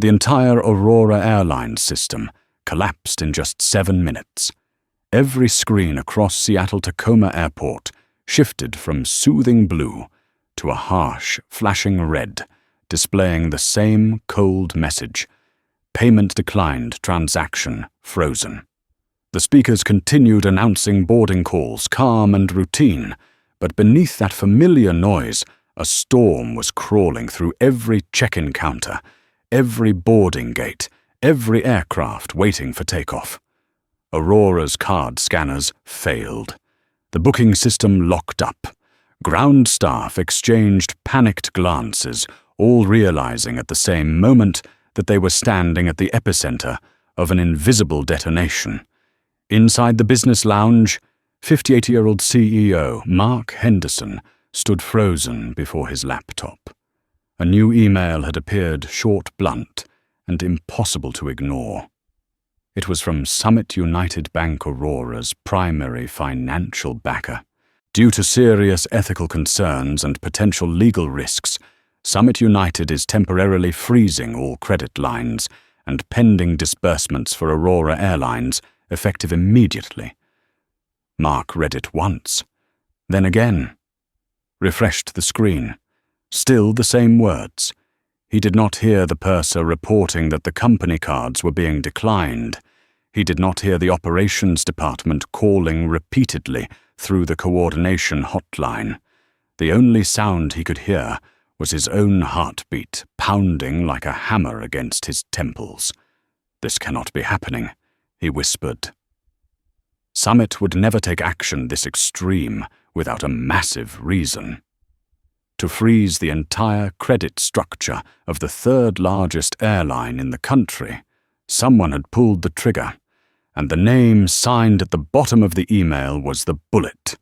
The entire Aurora Airline system collapsed in just 7 minutes. Every screen across Seattle-Tacoma Airport shifted from soothing blue to a harsh, flashing red, displaying the same cold message: payment declined, transaction frozen. The speakers continued announcing boarding calls, calm and routine, but beneath that familiar noise, a storm was crawling through every check-in counter, every boarding gate, every aircraft waiting for takeoff. Aurora's card scanners failed. The booking system locked up. Ground staff exchanged panicked glances, all realizing at the same moment that they were standing at the epicenter of an invisible detonation. Inside the business lounge, 58-year-old CEO Mark Henderson stood frozen before his laptop. A new email had appeared, short, blunt, and impossible to ignore. It was from Summit United Bank Aurora's primary financial backer. Due to serious ethical concerns and potential legal risks, Summit United is temporarily freezing all credit lines and pending disbursements for Aurora Airlines, effective immediately. Mark read it once, then again. Refreshed the screen. Still the same words. He did not hear the purser reporting that the company cards were being declined. He did not hear the operations department calling repeatedly through the coordination hotline. The only sound he could hear was his own heartbeat pounding like a hammer against his temples. "This cannot be happening," he whispered. Summit would never take action this extreme without a massive reason. To freeze the entire credit structure of the third largest airline in the country, someone had pulled the trigger, and the name signed at the bottom of the email was the bullet: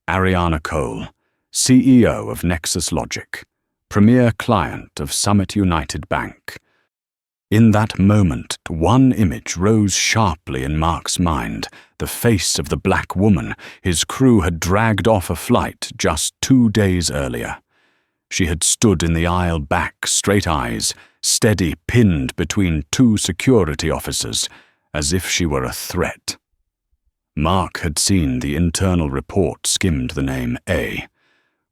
Ariana Cole, CEO of Nexus Logic, premier client of Summit United Bank. In that moment, one image rose sharply in Mark's mind: the face of the black woman his crew had dragged off a flight just 2 days earlier. She had stood in the aisle back, straight eyes, steady, pinned between 2 security officers, as if she were a threat. Mark had seen the internal report skimmed the name A.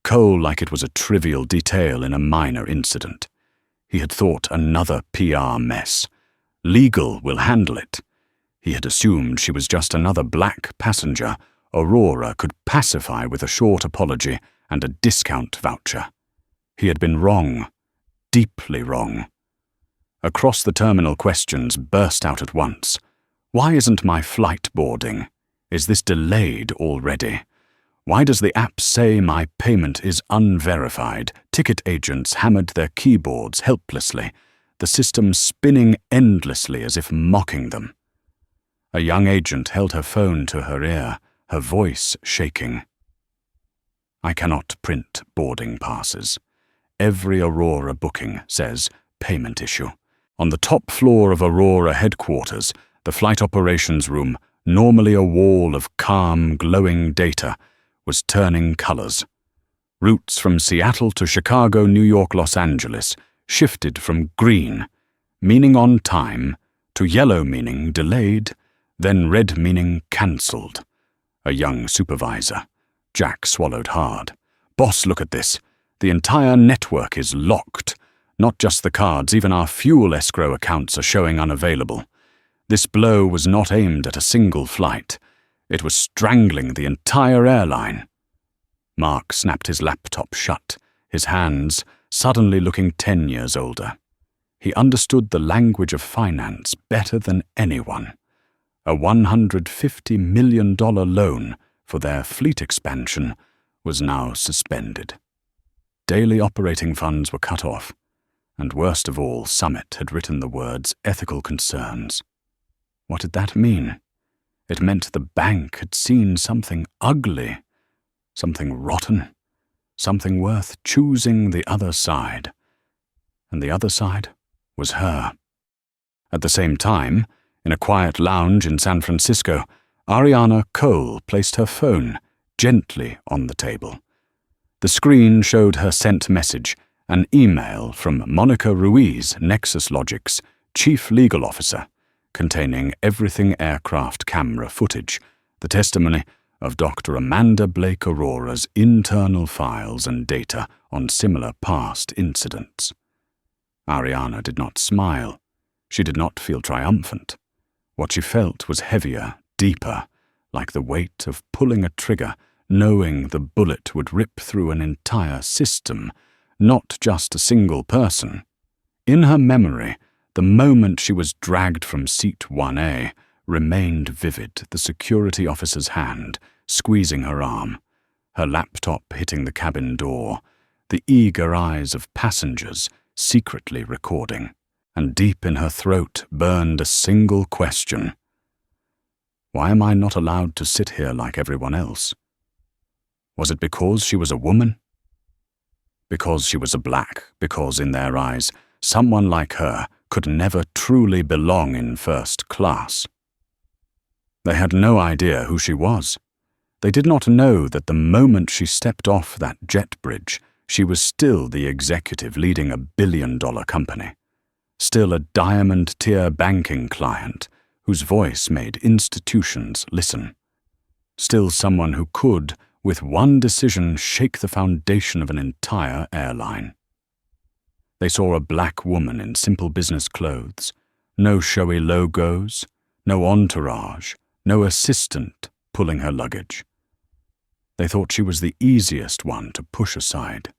Cole like it was a trivial detail in a minor incident. He had thought another PR mess. Legal will handle it. He had assumed she was just another black passenger Aurora could pacify with a short apology and a discount voucher. He had been wrong, deeply wrong. Across the terminal, questions burst out at once. Why isn't my flight boarding? Is this delayed already? Why does the app say my payment is unverified? Ticket agents hammered their keyboards helplessly, the system spinning endlessly as if mocking them. A young agent held her phone to her ear, her voice shaking. "I cannot print boarding passes. Every Aurora booking says payment issue." On the top floor of Aurora headquarters, the flight operations room, normally a wall of calm, glowing data, was turning colors. Routes from Seattle to Chicago, New York, Los Angeles shifted from green, meaning on time, to yellow, meaning delayed, then red, meaning cancelled. A young supervisor. Jack swallowed hard. "Boss, look at this. The entire network is locked. Not just the cards, even our fuel escrow accounts are showing unavailable. This blow was not aimed at a single flight. It was strangling the entire airline." Mark snapped his laptop shut, his hands suddenly looking 10 years older. He understood the language of finance better than anyone. A $150 million loan for their fleet expansion was now suspended. Daily operating funds were cut off, and worst of all, Summit had written the words ethical concerns. What did that mean? It meant the bank had seen something ugly, something rotten, something worth choosing the other side. And the other side was her. At the same time, in a quiet lounge in San Francisco, Ariana Cole placed her phone gently on the table. The screen showed her sent message An email from Monica Ruiz, Nexus Logic's chief legal officer, containing everything aircraft camera footage, the testimony of Dr. Amanda Blake Aurora's internal files and data on similar past incidents. Ariana did not smile. She did not feel triumphant. What she felt was heavier, deeper, like the weight of pulling a trigger, knowing the bullet would rip through an entire system, not just a single person. In her memory, the moment she was dragged from seat 1A remained vivid, the security officer's hand squeezing her arm, her laptop hitting the cabin door, the eager eyes of passengers secretly recording, and deep in her throat burned a single question. Why am I not allowed to sit here like everyone else? Was it because she was a woman? Because she was a black, because in their eyes, someone like her could never truly belong in first class. They had no idea who she was. They did not know that the moment she stepped off that jet bridge, she was still the executive leading a billion-dollar company, still a diamond-tier banking client whose voice made institutions listen, still someone who could, with one decision, shake the foundation of an entire airline. They saw a black woman in simple business clothes, no showy logos, no entourage, no assistant pulling her luggage. They thought she was the easiest one to push aside.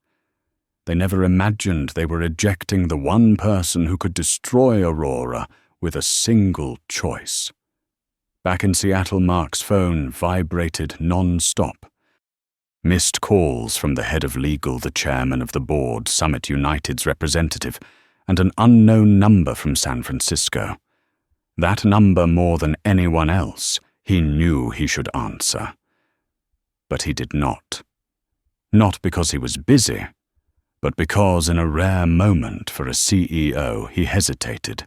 They never imagined they were ejecting the one person who could destroy Aurora with a single choice. Back in Seattle, Mark's phone vibrated non-stop. Missed calls from the head of legal, the chairman of the board, Summit United's representative, and an unknown number from San Francisco. That number, more than anyone else, he knew he should answer. But he did not. Not because he was busy, but because in a rare moment for a CEO he hesitated.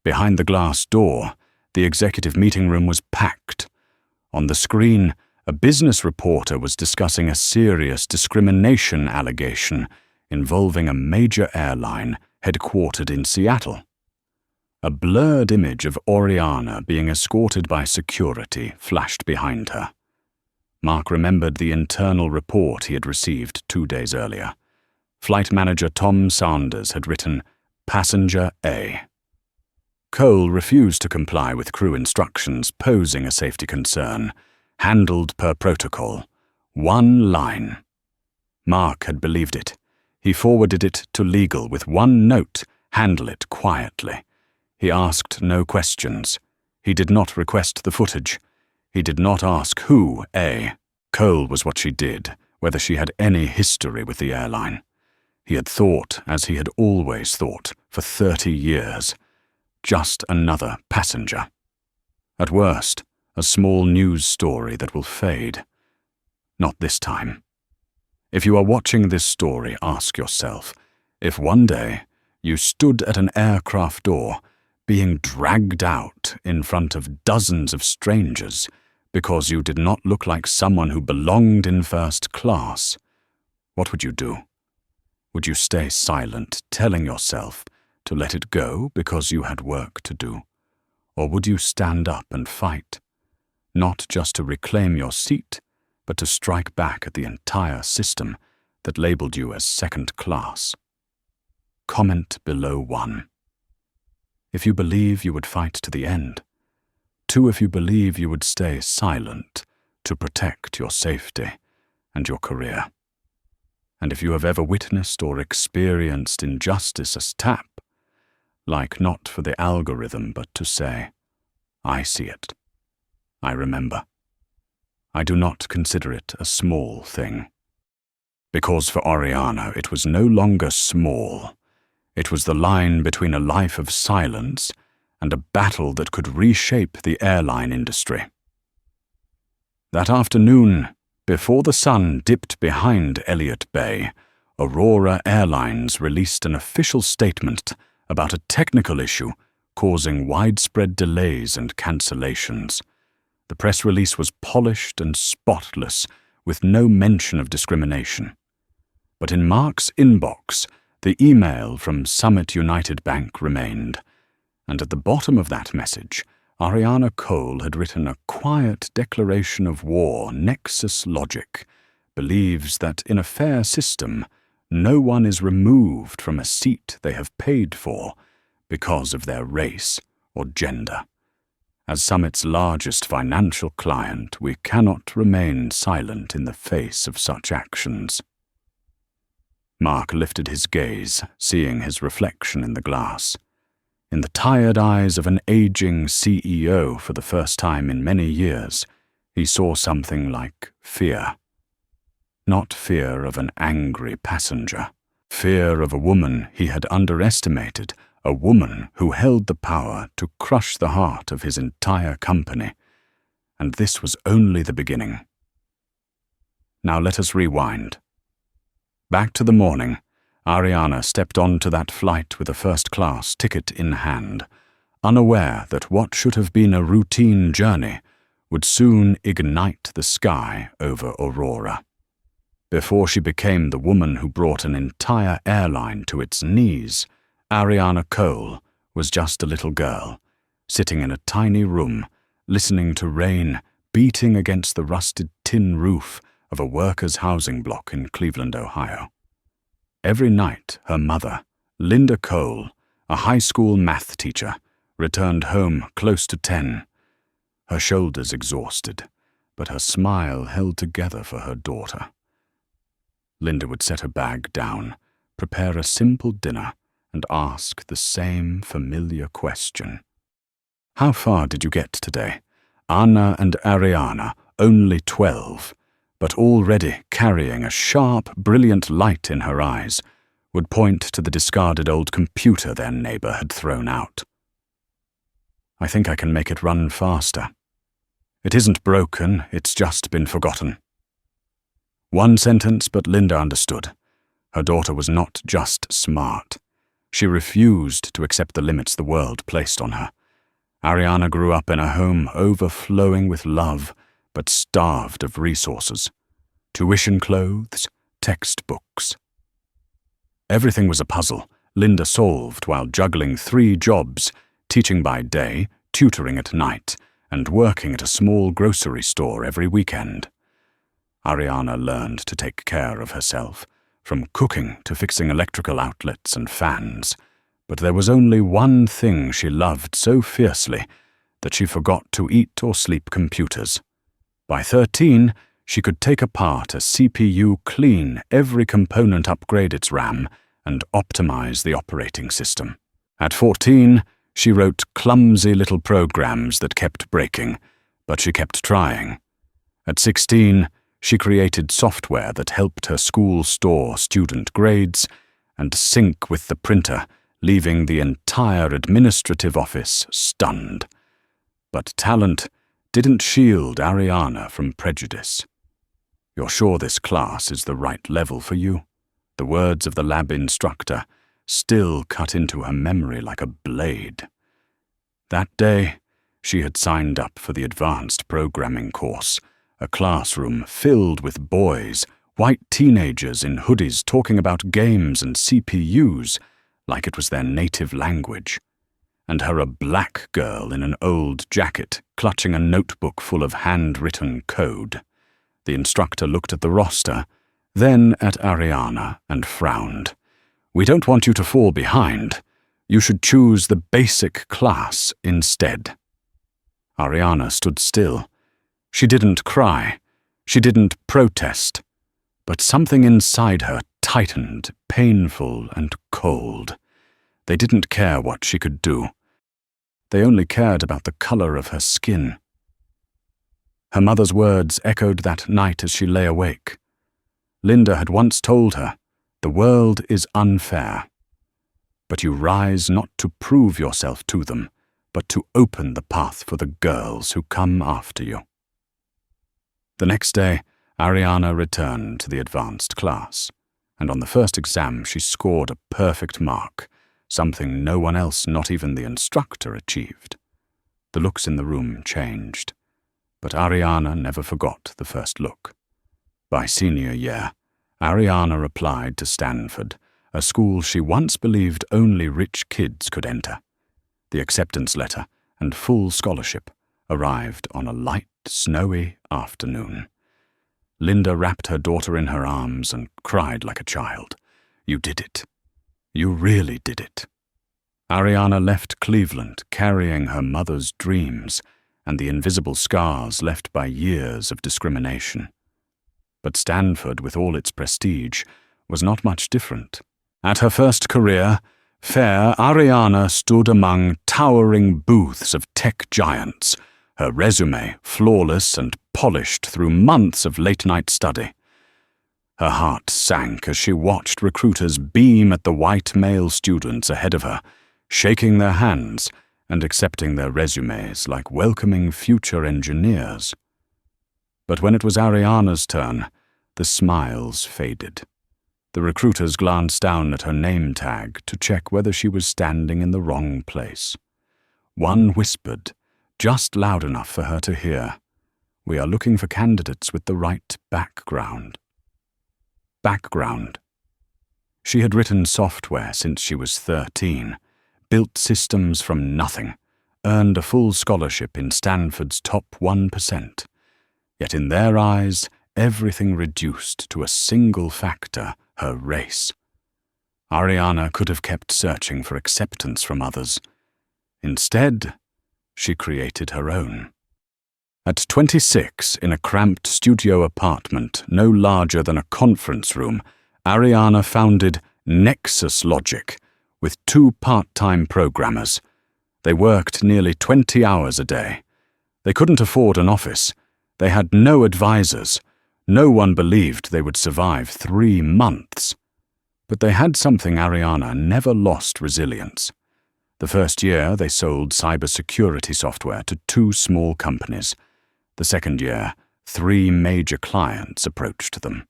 Behind the glass door, the executive meeting room was packed. On the screen, a business reporter was discussing a serious discrimination allegation involving a major airline headquartered in Seattle. A blurred image of Oriana being escorted by security flashed behind her. Mark remembered the internal report he had received 2 days earlier. Flight manager Tom Sanders had written, "Passenger A." Cole refused to comply with crew instructions, posing a safety concern. Handled per protocol. One line. Mark had believed it. He forwarded it to legal with one note: handle it quietly. He asked no questions. He did not request the footage. He did not ask who A. Cole was what she did, whether she had any history with the airline. He had thought, as he had always thought, for 30 years. Just another passenger. At worst, a small news story that will fade. Not this time. If you are watching this story, ask yourself, if one day you stood at an aircraft door, being dragged out in front of dozens of strangers because you did not look like someone who belonged in first class, what would you do? Would you stay silent, telling yourself to let it go because you had work to do? Or would you stand up and fight? Not just to reclaim your seat, but to strike back at the entire system that labeled you as second class. Comment below 1. If you believe you would fight to the end. 2, if you believe you would stay silent to protect your safety and your career. And if you have ever witnessed or experienced injustice as tap, like not for the algorithm but to say, I see it. I remember. I do not consider it a small thing. Because for Oriana it was no longer small. It was the line between a life of silence and a battle that could reshape the airline industry. That afternoon, before the sun dipped behind Elliott Bay, Aurora Airlines released an official statement about a technical issue causing widespread delays and cancellations. The press release was polished and spotless, with no mention of discrimination. But in Mark's inbox, The email from Summit United Bank remained, and at the bottom of that message, Ariana Cole had written a quiet declaration of war. Nexus logic believes that in a fair system, no one is removed from a seat they have paid for because of their race or gender. As Summit's largest financial client, we cannot remain silent in the face of such actions. Mark lifted his gaze, seeing his reflection in the glass. In the tired eyes of an aging CEO for the first time in many years, he saw something like fear. Not fear of an angry passenger. Fear of a woman he had underestimated, a woman who held the power to crush the heart of his entire company. And this was only the beginning. Now let us rewind. Back to the morning, Ariana stepped onto that flight with a first-class ticket in hand, unaware that what should have been a routine journey would soon ignite the sky over Aurora. Before she became the woman who brought an entire airline to its knees, Ariana Cole was just a little girl, sitting in a tiny room, listening to rain beating against the rusted tin roof of a workers' housing block in Cleveland, Ohio. Every night, her mother, Linda Cole, a high school math teacher, returned home close to 10, her shoulders exhausted, but her smile held together for her daughter. Linda would set her bag down, prepare a simple dinner, and ask the same familiar question. How far did you get today? Anna and Ariana, only 12, but already carrying a sharp, brilliant light in her eyes, would point to the discarded old computer their neighbor had thrown out. I think I can make it run faster. It isn't broken, it's just been forgotten. One sentence, but Linda understood. Her daughter was not just smart. She refused to accept the limits the world placed on her. Ariana grew up in a home overflowing with love, but starved of resources. Tuition clothes, textbooks. Everything was a puzzle Linda solved while juggling 3 jobs, teaching by day, tutoring at night, and working at a small grocery store every weekend. Ariana learned to take care of herself, from cooking to fixing electrical outlets and fans, but there was only one thing she loved so fiercely that she forgot to eat or sleep computers. By 13, she could take apart a CPU, clean every component, upgrade its RAM, and optimize the operating system. At 14, she wrote clumsy little programs that kept breaking, but she kept trying. At 16, she created software that helped her school store student grades and sync with the printer, leaving the entire administrative office stunned. But talent didn't shield Ariana from prejudice. You're sure this class is the right level for you? The words of the lab instructor still cut into her memory like a blade. That day, she had signed up for the advanced programming course, a classroom filled with boys, white teenagers in hoodies talking about games and CPUs like it was their native language, and her a black girl in an old jacket clutching a notebook full of handwritten code. The instructor looked at the roster, then at Ariana and frowned. We don't want you to fall behind. You should choose the basic class instead. Ariana stood still. She didn't cry. She didn't protest. But something inside her tightened, painful and cold. They didn't care what she could do. They only cared about the color of her skin. Her mother's words echoed that night as she lay awake. Linda had once told her, "The world is unfair. But you rise not to prove yourself to them, but to open the path for the girls who come after you." The next day, Ariana returned to the advanced class, and on the first exam she scored a perfect mark, something no one else, not even the instructor, achieved. The looks in the room changed, but Ariana never forgot the first look. By senior year, Ariana applied to Stanford, a school she once believed only rich kids could enter. The acceptance letter and full scholarship arrived on a light, snowy afternoon. Linda wrapped her daughter in her arms and cried like a child. "You did it. You really did it." Ariana left Cleveland carrying her mother's dreams and the invisible scars left by years of discrimination. But Stanford, with all its prestige, was not much different. At her first career fair, Ariana stood among towering booths of tech giants, her resume flawless and polished through months of late-night study. Her heart sank as she watched recruiters beam at the white male students ahead of her, shaking their hands and accepting their resumes like welcoming future engineers. But when it was Ariana's turn, the smiles faded. The recruiters glanced down at her name tag to check whether she was standing in the wrong place. One whispered, just loud enough for her to hear, "We are looking for candidates with the right background." Background. She had written software since she was 13, built systems from nothing, earned a full scholarship in Stanford's top 1%. Yet in their eyes, everything reduced to a single factor: her race. Ariana could have kept searching for acceptance from others. Instead, she created her own. At 26, in a cramped studio apartment no larger than a conference room, Ariana founded Nexus Logic with 2 part-time programmers. They worked nearly 20 hours a day. They couldn't afford an office. They had no advisors. No one believed they would survive 3 months. But they had something Ariana never lost: resilience. The first year, they sold cybersecurity software to 2 small companies. The second year, 3 major clients approached them.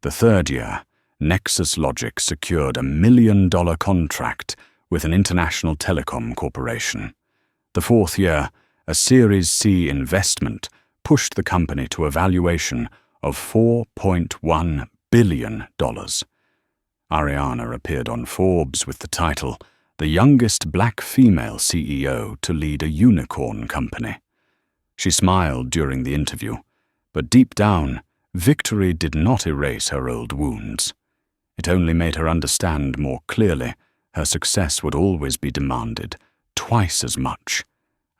The third year, Nexus Logic secured a $1 million contract with an international telecom corporation. The fourth year, a Series C investment pushed the company to a valuation of $4.1 billion. Ariana appeared on Forbes with the title, "The youngest black female CEO to lead a unicorn company." She smiled during the interview, but deep down, victory did not erase her old wounds. It only made her understand more clearly her success would always be demanded twice as much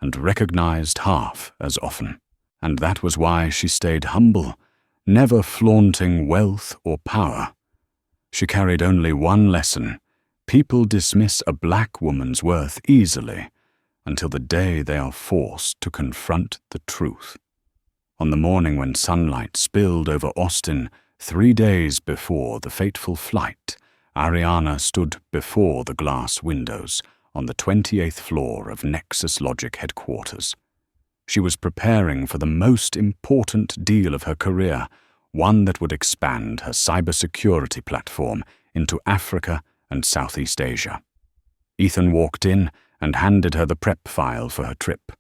and recognized half as often. And that was why she stayed humble, never flaunting wealth or power. She carried only one lesson: people dismiss a black woman's worth easily until the day they are forced to confront the truth. On the morning when sunlight spilled over Austin 3 days before the fateful flight, Ariana stood before the glass windows on the 28th floor of Nexus Logic headquarters. She was preparing for the most important deal of her career, one that would expand her cybersecurity platform into Africa and Southeast Asia. Ethan walked in and handed her the prep file for her trip.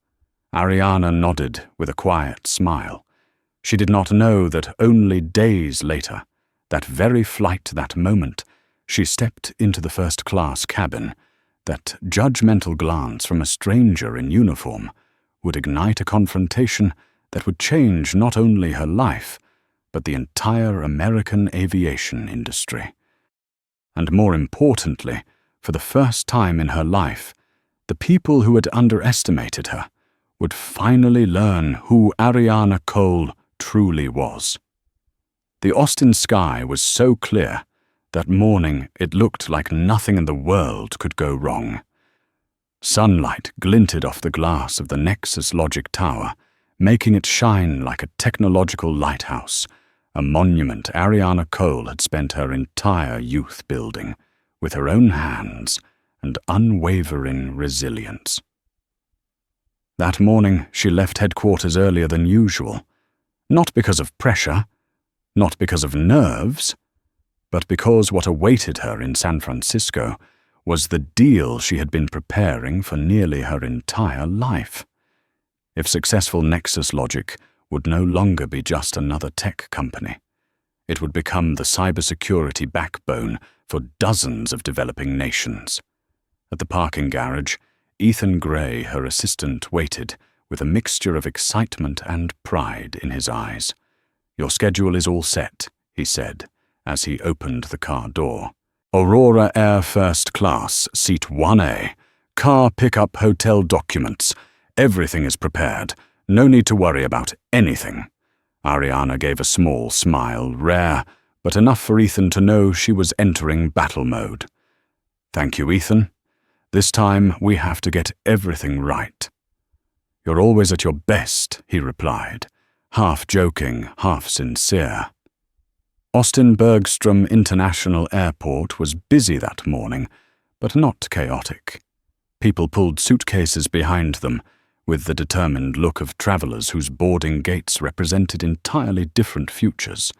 Ariana nodded with a quiet smile. She did not know that only days later, that very flight, that moment, she stepped into the first-class cabin. That judgmental glance from a stranger in uniform would ignite a confrontation that would change not only her life, but the entire American aviation industry. And more importantly, for the first time in her life, the people who had underestimated her would finally learn who Ariana Cole truly was. The Austin sky was so clear that morning it looked like nothing in the world could go wrong. Sunlight glinted off the glass of the Nexus Logic Tower, making it shine like a technological lighthouse, a monument Ariana Cole had spent her entire youth building, with her own hands and unwavering resilience. That morning she left headquarters earlier than usual, not because of pressure, not because of nerves, but because what awaited her in San Francisco was the deal she had been preparing for nearly her entire life. If successful, Nexus Logic would no longer be just another tech company. It would become the cybersecurity backbone for dozens of developing nations. At the parking garage, Ethan Gray, her assistant, waited with a mixture of excitement and pride in his eyes. "Your schedule is all set," he said, as he opened the car door. "Aurora Air First Class, Seat 1A. Car pickup, hotel documents. Everything is prepared. No need to worry about anything." Ariana gave a small smile, rare, but enough for Ethan to know she was entering battle mode. "Thank you, Ethan. This time we have to get everything right." "You're always at your best," he replied, half joking, half sincere. Austin Bergstrom International Airport was busy that morning, but not chaotic. People pulled suitcases behind them, with the determined look of travelers whose boarding gates represented entirely different futures.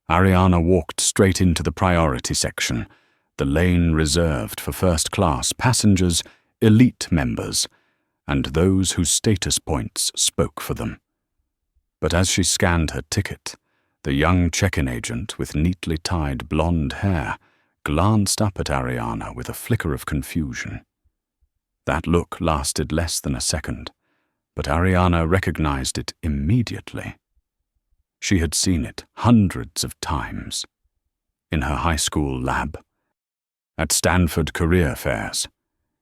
Ariana walked straight into the priority section, the lane reserved for first-class passengers, elite members, and those whose status points spoke for them. But as she scanned her ticket, the young check-in agent with neatly tied blonde hair glanced up at Ariana with a flicker of confusion. That look lasted less than a second, but Ariana recognized it immediately. She had seen it hundreds of times. In her high school lab, at Stanford career fairs,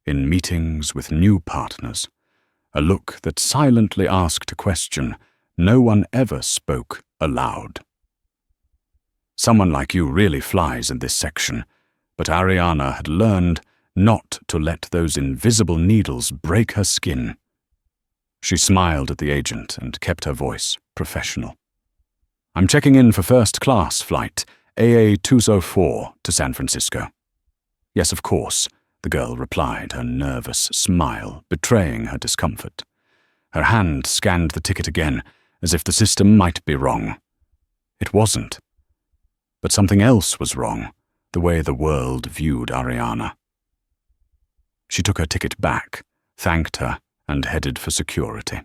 in meetings with new partners, a look that silently asked a question no one ever spoke aloud. "Someone like you really flies in this section," but Ariana had learned not to let those invisible needles break her skin. She smiled at the agent and kept her voice professional. "I'm checking in for first-class flight, AA-204 to San Francisco." "Yes, of course," the girl replied, her nervous smile betraying her discomfort. Her hand scanned the ticket again, as if the system might be wrong. It wasn't. But something else was wrong, the way the world viewed Ariana. She took her ticket back, thanked her, and headed for security.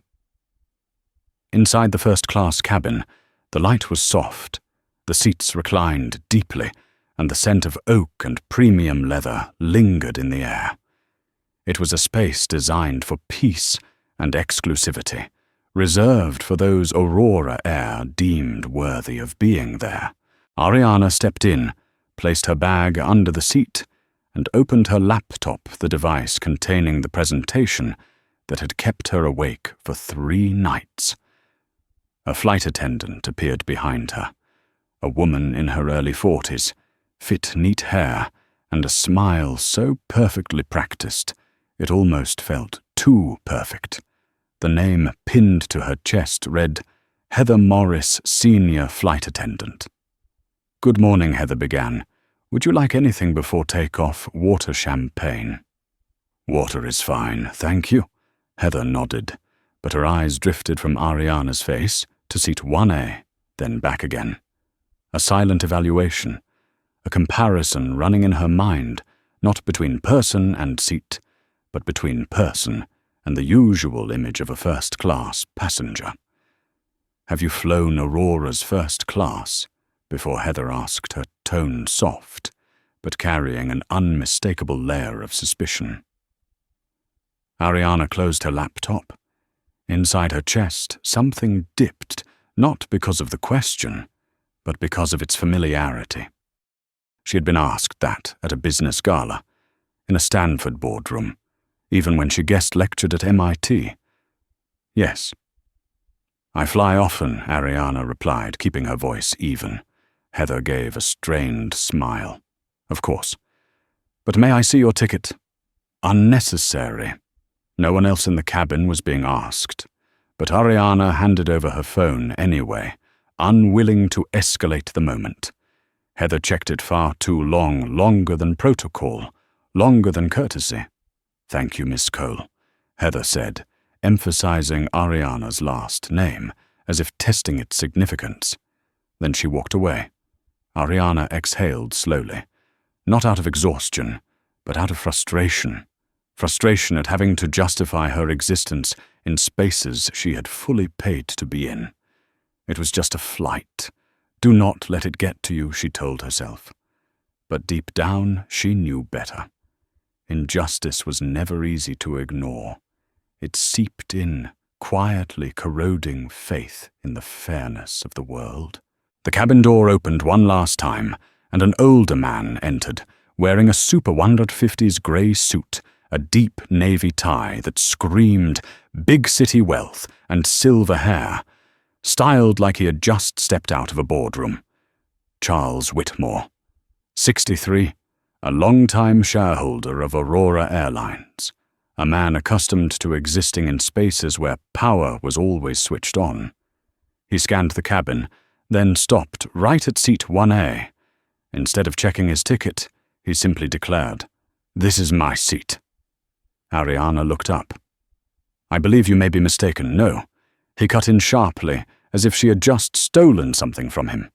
Inside the first-class cabin, the light was soft, the seats reclined deeply, and the scent of oak and premium leather lingered in the air. It was a space designed for peace and exclusivity, reserved for those Aurora Air deemed worthy of being there. Ariana stepped in, placed her bag under the seat, and opened her laptop, the device containing the presentation that had kept her awake for 3 nights. A flight attendant appeared behind her, a woman in her early 40s, fit neat hair, and a smile so perfectly practiced it almost felt too perfect. The name pinned to her chest read, "Heather Morris, Senior Flight Attendant." "Good morning," Heather began. "Would you like anything before takeoff? Water, champagne?" "Water is fine, thank you." Heather nodded, but her eyes drifted from Ariana's face to seat 1A, then back again. A silent evaluation, a comparison running in her mind, not between person and seat, but between person and the usual image of a first-class passenger. "Have you flown Aurora's first class?" before Heather asked, her tone soft, but carrying an unmistakable layer of suspicion. Ariana closed her laptop. Inside her chest, something dipped, not because of the question, but because of its familiarity. She had been asked that at a business gala, in a Stanford boardroom, even when she guest lectured at MIT. "Yes." "I fly often," Ariana replied, keeping her voice even. Heather gave a strained smile. "Of course. But may I see your ticket?" Unnecessary. No one else in the cabin was being asked, but Ariana handed over her phone anyway, unwilling to escalate the moment. Heather checked it far too long, longer than protocol, longer than courtesy. "Thank you, Miss Cole," Heather said, emphasizing Ariana's last name, as if testing its significance. Then she walked away. Ariana exhaled slowly, not out of exhaustion, but out of frustration. Frustration at having to justify her existence in spaces she had fully paid to be in. It was just a flight. Do not let it get to you, she told herself. But deep down, she knew better. Injustice was never easy to ignore. It seeped in, quietly corroding faith in the fairness of the world. The cabin door opened one last time, and an older man entered, wearing a super 150s grey suit, a deep navy tie that screamed big city wealth and silver hair, styled like he had just stepped out of a boardroom. Charles Whitmore, 63, a long-time shareholder of Aurora Airlines, a man accustomed to existing in spaces where power was always switched on. He scanned the cabin, then stopped right at seat 1A. Instead of checking his ticket, he simply declared, "This is my seat." Ariana looked up. "I believe you may be mistaken, no." He cut in sharply, as if she had just stolen something from him.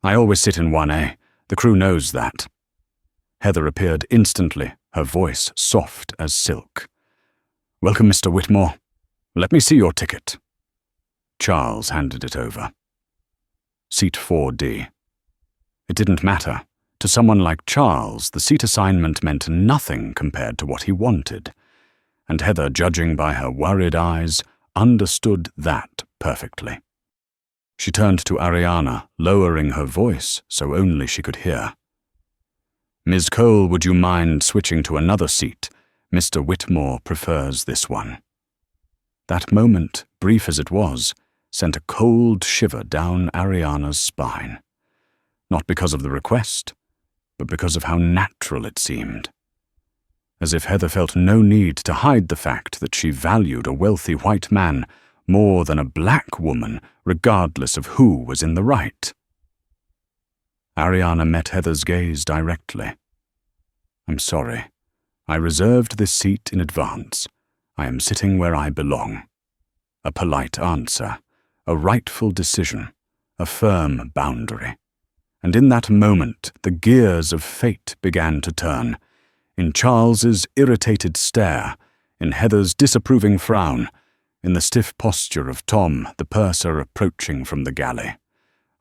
"I always sit in 1A. The crew knows that." Heather appeared instantly, her voice soft as silk. "Welcome, Mr. Whitmore. Let me see your ticket." Charles handed it over. Seat 4D. It didn't matter. To someone like Charles, the seat assignment meant nothing compared to what he wanted. And Heather, judging by her worried eyes, understood that perfectly. She turned to Ariana, lowering her voice so only she could hear. "Ms. Cole, would you mind switching to another seat? Mr. Whitmore prefers this one." That moment, brief as it was, sent a cold shiver down Ariana's spine. Not because of the request, but because of how natural it seemed. As if Heather felt no need to hide the fact that she valued a wealthy white man more than a black woman, regardless of who was in the right. Ariana met Heather's gaze directly. "I'm sorry. I reserved this seat in advance. I am sitting where I belong." A polite answer, a rightful decision, a firm boundary. And in that moment, the gears of fate began to turn. In Charles's irritated stare, in Heather's disapproving frown, in the stiff posture of Tom, the purser approaching from the galley.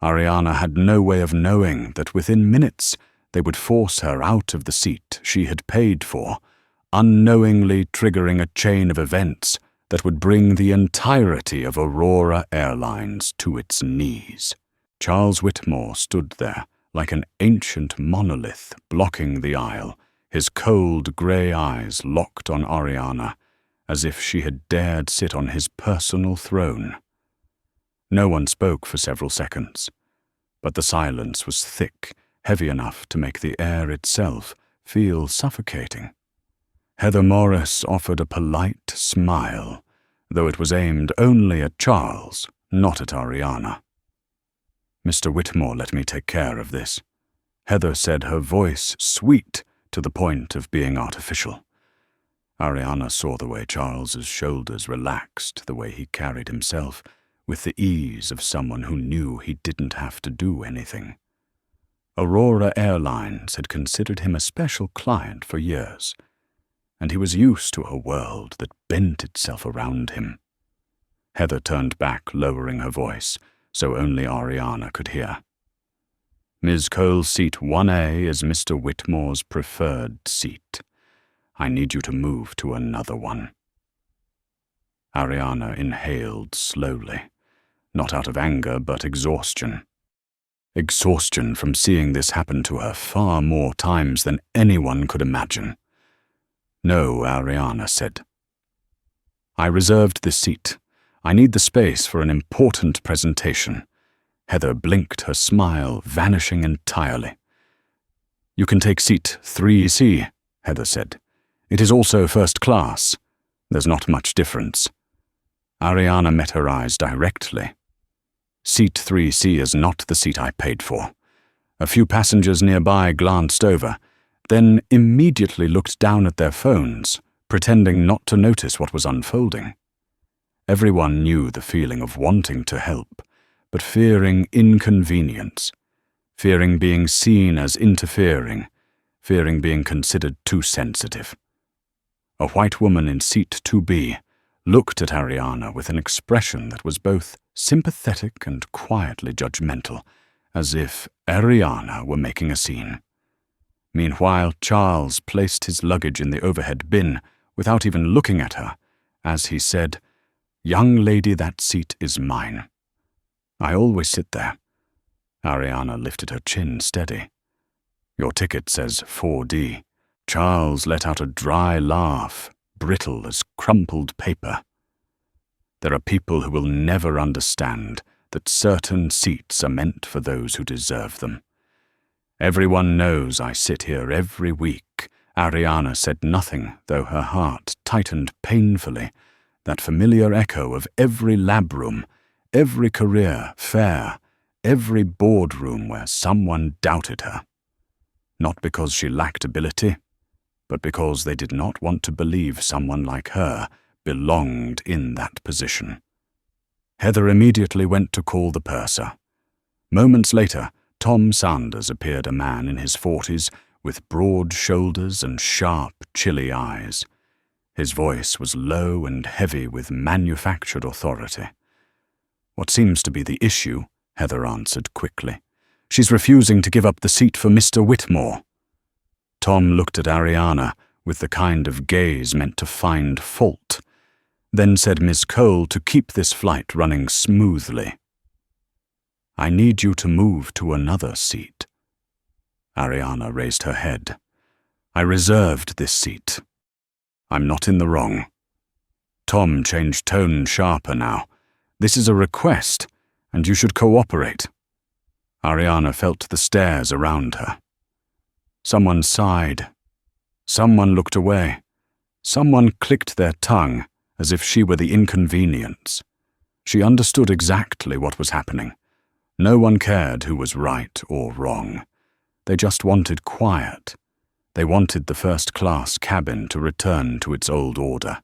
Ariana had no way of knowing that within minutes they would force her out of the seat she had paid for, unknowingly triggering a chain of events that would bring the entirety of Aurora Airlines to its knees. Charles Whitmore stood there like an ancient monolith blocking the aisle, his cold grey eyes locked on Ariana, as if she had dared sit on his personal throne. No one spoke for several seconds, but the silence was thick, heavy enough to make the air itself feel suffocating. Heather Morris offered a polite smile, though it was aimed only at Charles, not at Ariana. "Mr. Whitmore let me take care of this," Heather said, her voice sweet to the point of being artificial. Ariana saw the way Charles's shoulders relaxed, the way he carried himself, with the ease of someone who knew he didn't have to do anything. Aurora Airlines had considered him a special client for years, and he was used to a world that bent itself around him. Heather turned back, lowering her voice, so only Ariana could hear. "Ms. Cole's seat 1A is Mr. Whitmore's preferred seat. I need you to move to another one." Ariana inhaled slowly, not out of anger but exhaustion. Exhaustion from seeing this happen to her far more times than anyone could imagine. "No," Ariana said. "I reserved this seat. I need the space for an important presentation." Heather blinked, her smile vanishing entirely. "You can take seat 3C, Heather said. "It is also first class. There's not much difference." Ariana met her eyes directly. "Seat 3C is not the seat I paid for." A few passengers nearby glanced over, then immediately looked down at their phones, pretending not to notice what was unfolding. Everyone knew the feeling of wanting to help, but fearing inconvenience, fearing being seen as interfering, fearing being considered too sensitive. A white woman in seat 2B looked at Ariana with an expression that was both sympathetic and quietly judgmental, as if Ariana were making a scene. Meanwhile, Charles placed his luggage in the overhead bin without even looking at her, as he said, "Young lady, that seat is mine. I always sit there." Ariana lifted her chin steady. "Your ticket says 4D. Charles let out a dry laugh, brittle as crumpled paper. "There are people who will never understand that certain seats are meant for those who deserve them. Everyone knows I sit here every week." Ariana said nothing, though her heart tightened painfully, that familiar echo of every lab room, every career fair, every boardroom where someone doubted her. Not because she lacked ability, but because they did not want to believe someone like her belonged in that position. Heather immediately went to call the purser. Moments later, Tom Sanders appeared, a man in his 40s, with broad shoulders and sharp, chilly eyes. His voice was low and heavy with manufactured authority. "What seems to be the issue?" Heather answered quickly. "She's refusing to give up the seat for Mr. Whitmore." Tom looked at Ariana with the kind of gaze meant to find fault, then said Miss Cole to keep this flight running smoothly. "I need you to move to another seat." Ariana raised her head. "I reserved this seat. I'm not in the wrong." Tom changed tone sharper now. "This is a request, and you should cooperate." Ariana felt the stares around her. Someone sighed. Someone looked away. Someone clicked their tongue as if she were the inconvenience. She understood exactly what was happening. No one cared who was right or wrong. They just wanted quiet. They wanted the first-class cabin to return to its old order,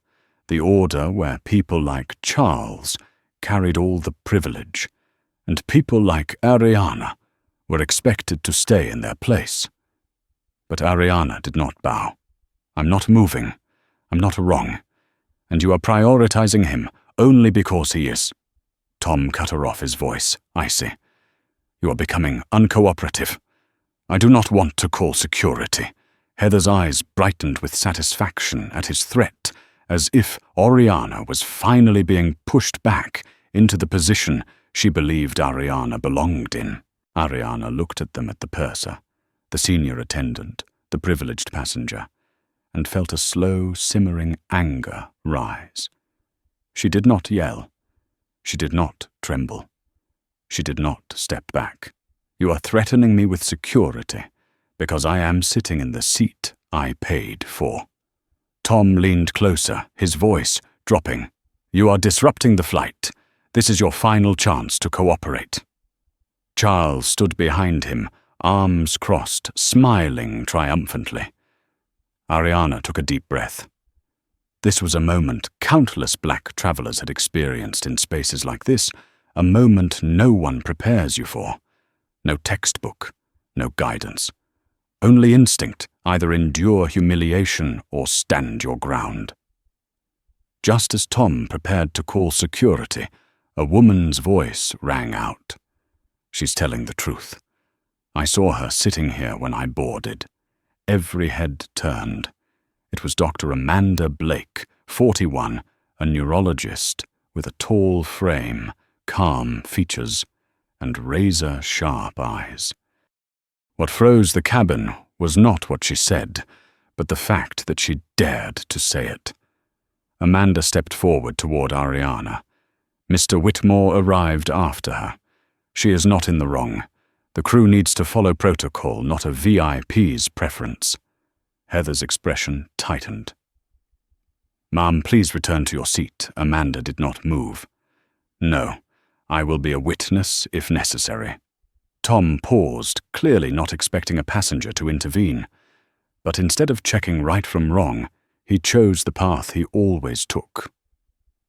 the order where people like Charles carried all the privilege, and people like Ariana were expected to stay in their place. But Ariana did not bow. "I'm not moving. I'm not wrong. And you are prioritizing him only because he is—" Tom cut her off, his voice icy. "You are becoming uncooperative. I do not want to call security." Heather's eyes brightened with satisfaction at his threat, as if Oriana was finally being pushed back into the position she believed Ariana belonged in. Ariana looked at them, at the purser, the senior attendant, the privileged passenger, and felt a slow, simmering anger rise. She did not yell. She did not tremble. She did not step back. "You are threatening me with security because I am sitting in the seat I paid for." Tom leaned closer, his voice dropping. "You are disrupting the flight. This is your final chance to cooperate." Charles stood behind him, arms crossed, smiling triumphantly. Ariana took a deep breath. This was a moment countless black travelers had experienced in spaces like this, a moment no one prepares you for. No textbook, no guidance. Only instinct, either endure humiliation or stand your ground. Just as Tom prepared to call security, a woman's voice rang out. "She's telling the truth. I saw her sitting here when I boarded." Every head turned. It was Dr. Amanda Blake, 41, a neurologist with a tall frame, calm features, and razor-sharp eyes. What froze the cabin was not what she said, but the fact that she dared to say it. Amanda stepped forward toward Ariana. "Mr. Whitmore arrived after her. She is not in the wrong. The crew needs to follow protocol, not a VIP's preference." Heather's expression tightened. "Ma'am, please return to your seat." Amanda did not move. "No, I will be a witness if necessary." Tom paused, clearly not expecting a passenger to intervene. But instead of checking right from wrong, he chose the path he always took.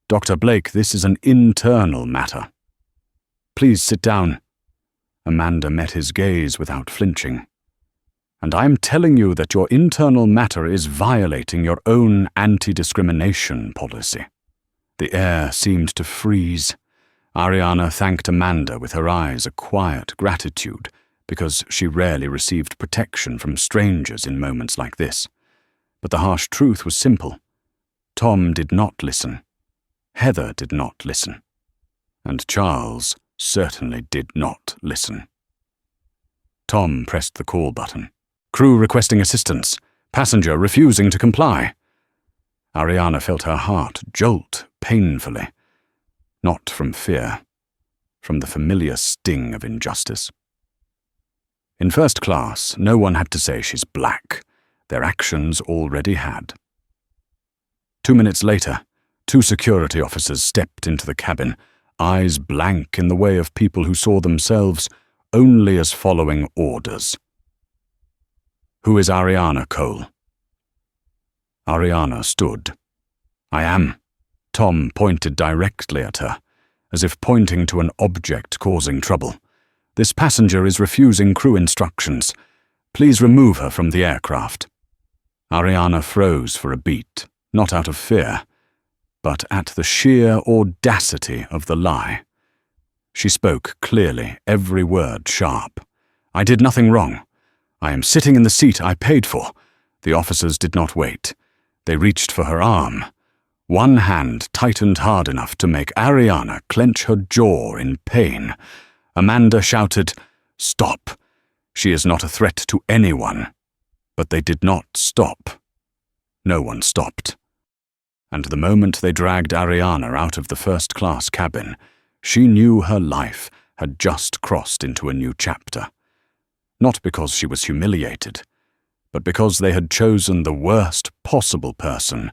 "Dr. Blake, this is an internal matter. Please sit down." Amanda met his gaze without flinching. "And I'm telling you that your internal matter is violating your own anti-discrimination policy." The air seemed to freeze. Ariana thanked Amanda with her eyes, a quiet gratitude because she rarely received protection from strangers in moments like this. But the harsh truth was simple. Tom did not listen. Heather did not listen. And Charles certainly did not listen. Tom pressed the call button. Crew requesting assistance. Passenger refusing to comply. Ariana felt her heart jolt painfully. Not from fear, from the familiar sting of injustice. In first class, no one had to say she's black. Their actions already had. 2 minutes later, 2 security officers stepped into the cabin, eyes blank in the way of people who saw themselves only as following orders. Who is Ariana Cole? Ariana stood. I am. Tom pointed directly at her, as if pointing to an object causing trouble. This passenger is refusing crew instructions. Please remove her from the aircraft. Ariana froze for a beat, not out of fear, but at the sheer audacity of the lie. She spoke clearly, every word sharp. I did nothing wrong. I am sitting in the seat I paid for. The officers did not wait. They reached for her arm. One hand tightened hard enough to make Ariana clench her jaw in pain. Amanda shouted, Stop! She is not a threat to anyone. But they did not stop. No one stopped. And the moment they dragged Ariana out of the first-class cabin, she knew her life had just crossed into a new chapter. Not because she was humiliated, but because they had chosen the worst possible person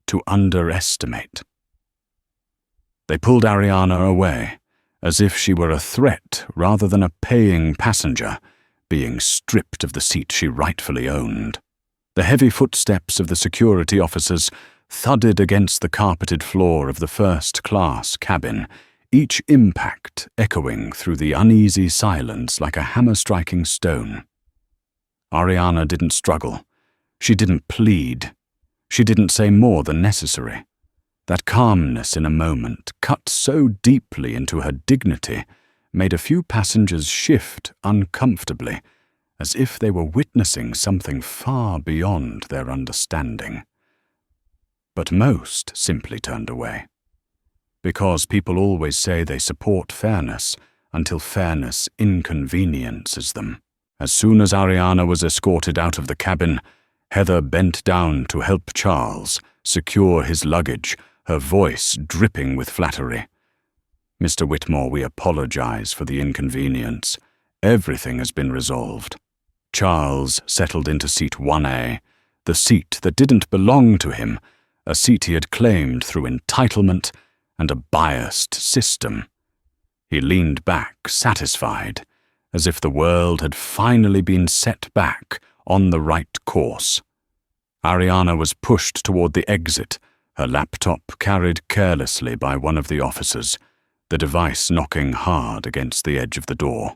to underestimate. They pulled Ariana away, as if she were a threat rather than a paying passenger, being stripped of the seat she rightfully owned. The heavy footsteps of the security officers thudded against the carpeted floor of the first-class cabin, each impact echoing through the uneasy silence like a hammer-striking stone. Ariana didn't struggle. She didn't plead. She didn't say more than necessary. That calmness in a moment, cut so deeply into her dignity, made a few passengers shift uncomfortably, as if they were witnessing something far beyond their understanding. But most simply turned away. Because people always say they support fairness until fairness inconveniences them. As soon as Ariana was escorted out of the cabin, Heather bent down to help Charles secure his luggage, her voice dripping with flattery. Mr. Whitmore, we apologize for the inconvenience. Everything has been resolved. Charles settled into seat 1A, the seat that didn't belong to him, a seat he had claimed through entitlement and a biased system. He leaned back, satisfied, as if the world had finally been set back on the right course. Ariana was pushed toward the exit, her laptop carried carelessly by one of the officers, the device knocking hard against the edge of the door.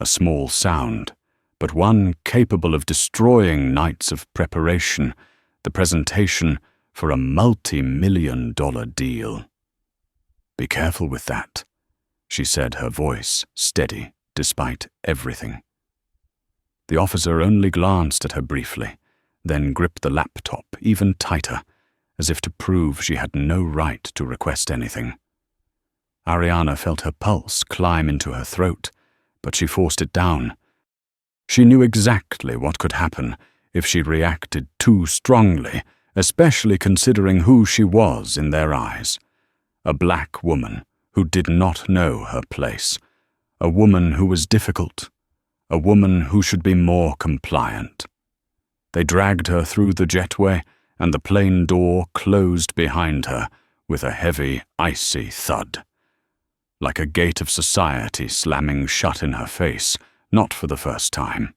A small sound, but one capable of destroying nights of preparation, the presentation for a multi-million-dollar deal. Be careful with that, she said, her voice steady despite everything. The officer only glanced at her briefly, then gripped the laptop even tighter, as if to prove she had no right to request anything. Ariana felt her pulse climb into her throat, but she forced it down. She knew exactly what could happen if she reacted too strongly, especially considering who she was in their eyes. A black woman who did not know her place. A woman who was difficult. A woman who should be more compliant. They dragged her through the jetway, and the plane door closed behind her with a heavy, icy thud. Like a gate of society slamming shut in her face, not for the first time.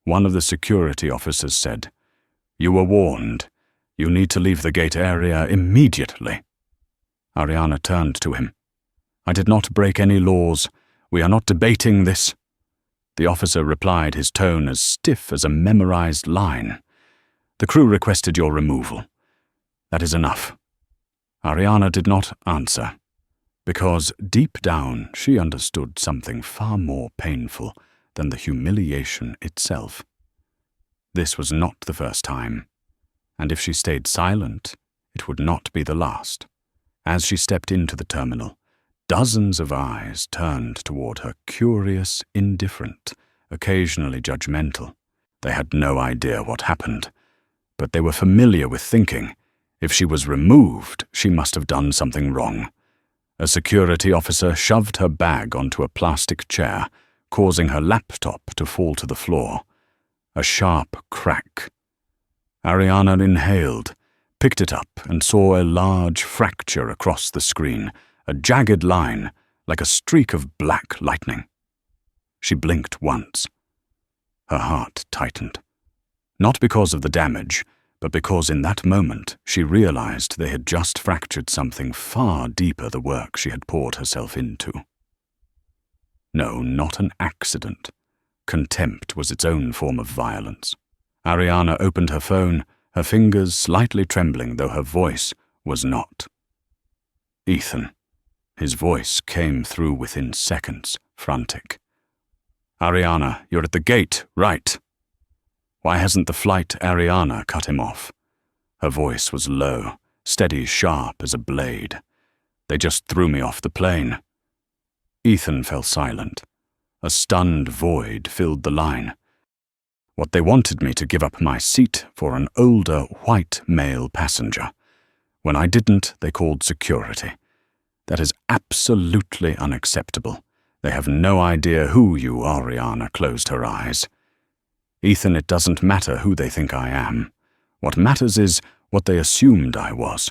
One of the security officers said, "You were warned. You need to leave the gate area immediately." Ariana turned to him. "I did not break any laws. We are not debating this." The officer replied, his tone as stiff as a memorized line. "The crew requested your removal. That is enough." Ariana did not answer. because deep down she understood something far more painful than the humiliation itself. This was not the first time, and if she stayed silent, it would not be the last. As she stepped into the terminal, dozens of eyes turned toward her, curious, indifferent, occasionally judgmental. They had no idea what happened, but they were familiar with thinking, if she was removed, she must have done something wrong. A security officer shoved her bag onto a plastic chair, causing her laptop to fall to the floor. A sharp crack. Ariana inhaled, picked it up, and saw a large fracture across the screen, a jagged line, like a streak of black lightning. She blinked once. Her heart tightened. Not because of the damage, but because in that moment she realized they had just fractured something far deeper the work she had poured herself into. No, not an accident. Contempt was its own form of violence. Ariana opened her phone, her fingers slightly trembling, though her voice was not. Ethan. His voice came through within seconds, frantic. Ariana, you're at the gate, right? Why hasn't the flight Ariana cut him off? Her voice was low, steady, sharp as a blade. They just threw me off the plane. Ethan fell silent. A stunned void filled the line. What they wanted me to give up my seat for an older, white male passenger. When I didn't, they called security. That is absolutely unacceptable. They have no idea who you are, Ariana closed her eyes. Ethan, it doesn't matter who they think I am. What matters is what they assumed I was.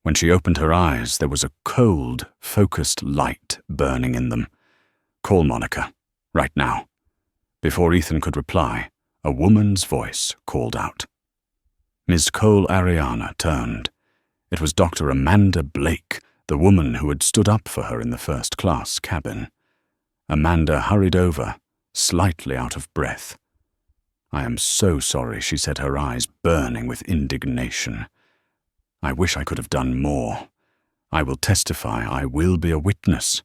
When she opened her eyes, there was a cold, focused light burning in them. Call Monica, right now. Before Ethan could reply, a woman's voice called out. Ms. Cole Ariana turned. It was Dr. Amanda Blake, the woman who had stood up for her in the first-class cabin. Amanda hurried over, slightly out of breath. I am so sorry, she said, her eyes burning with indignation. I wish I could have done more. I will testify, I will be a witness.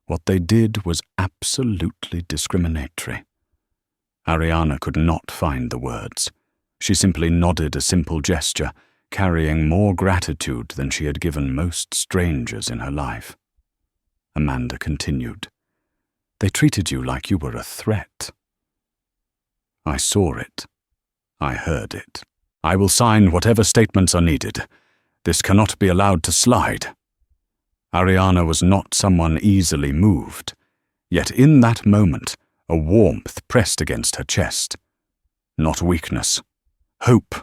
What they did was absolutely discriminatory. Ariana could not find the words. She simply nodded a simple gesture, carrying more gratitude than she had given most strangers in her life. Amanda continued. They treated you like you were a threat. I saw it. I heard it. I will sign whatever statements are needed. This cannot be allowed to slide. Ariana was not someone easily moved, yet in that moment a warmth pressed against her chest. Not weakness. Hope.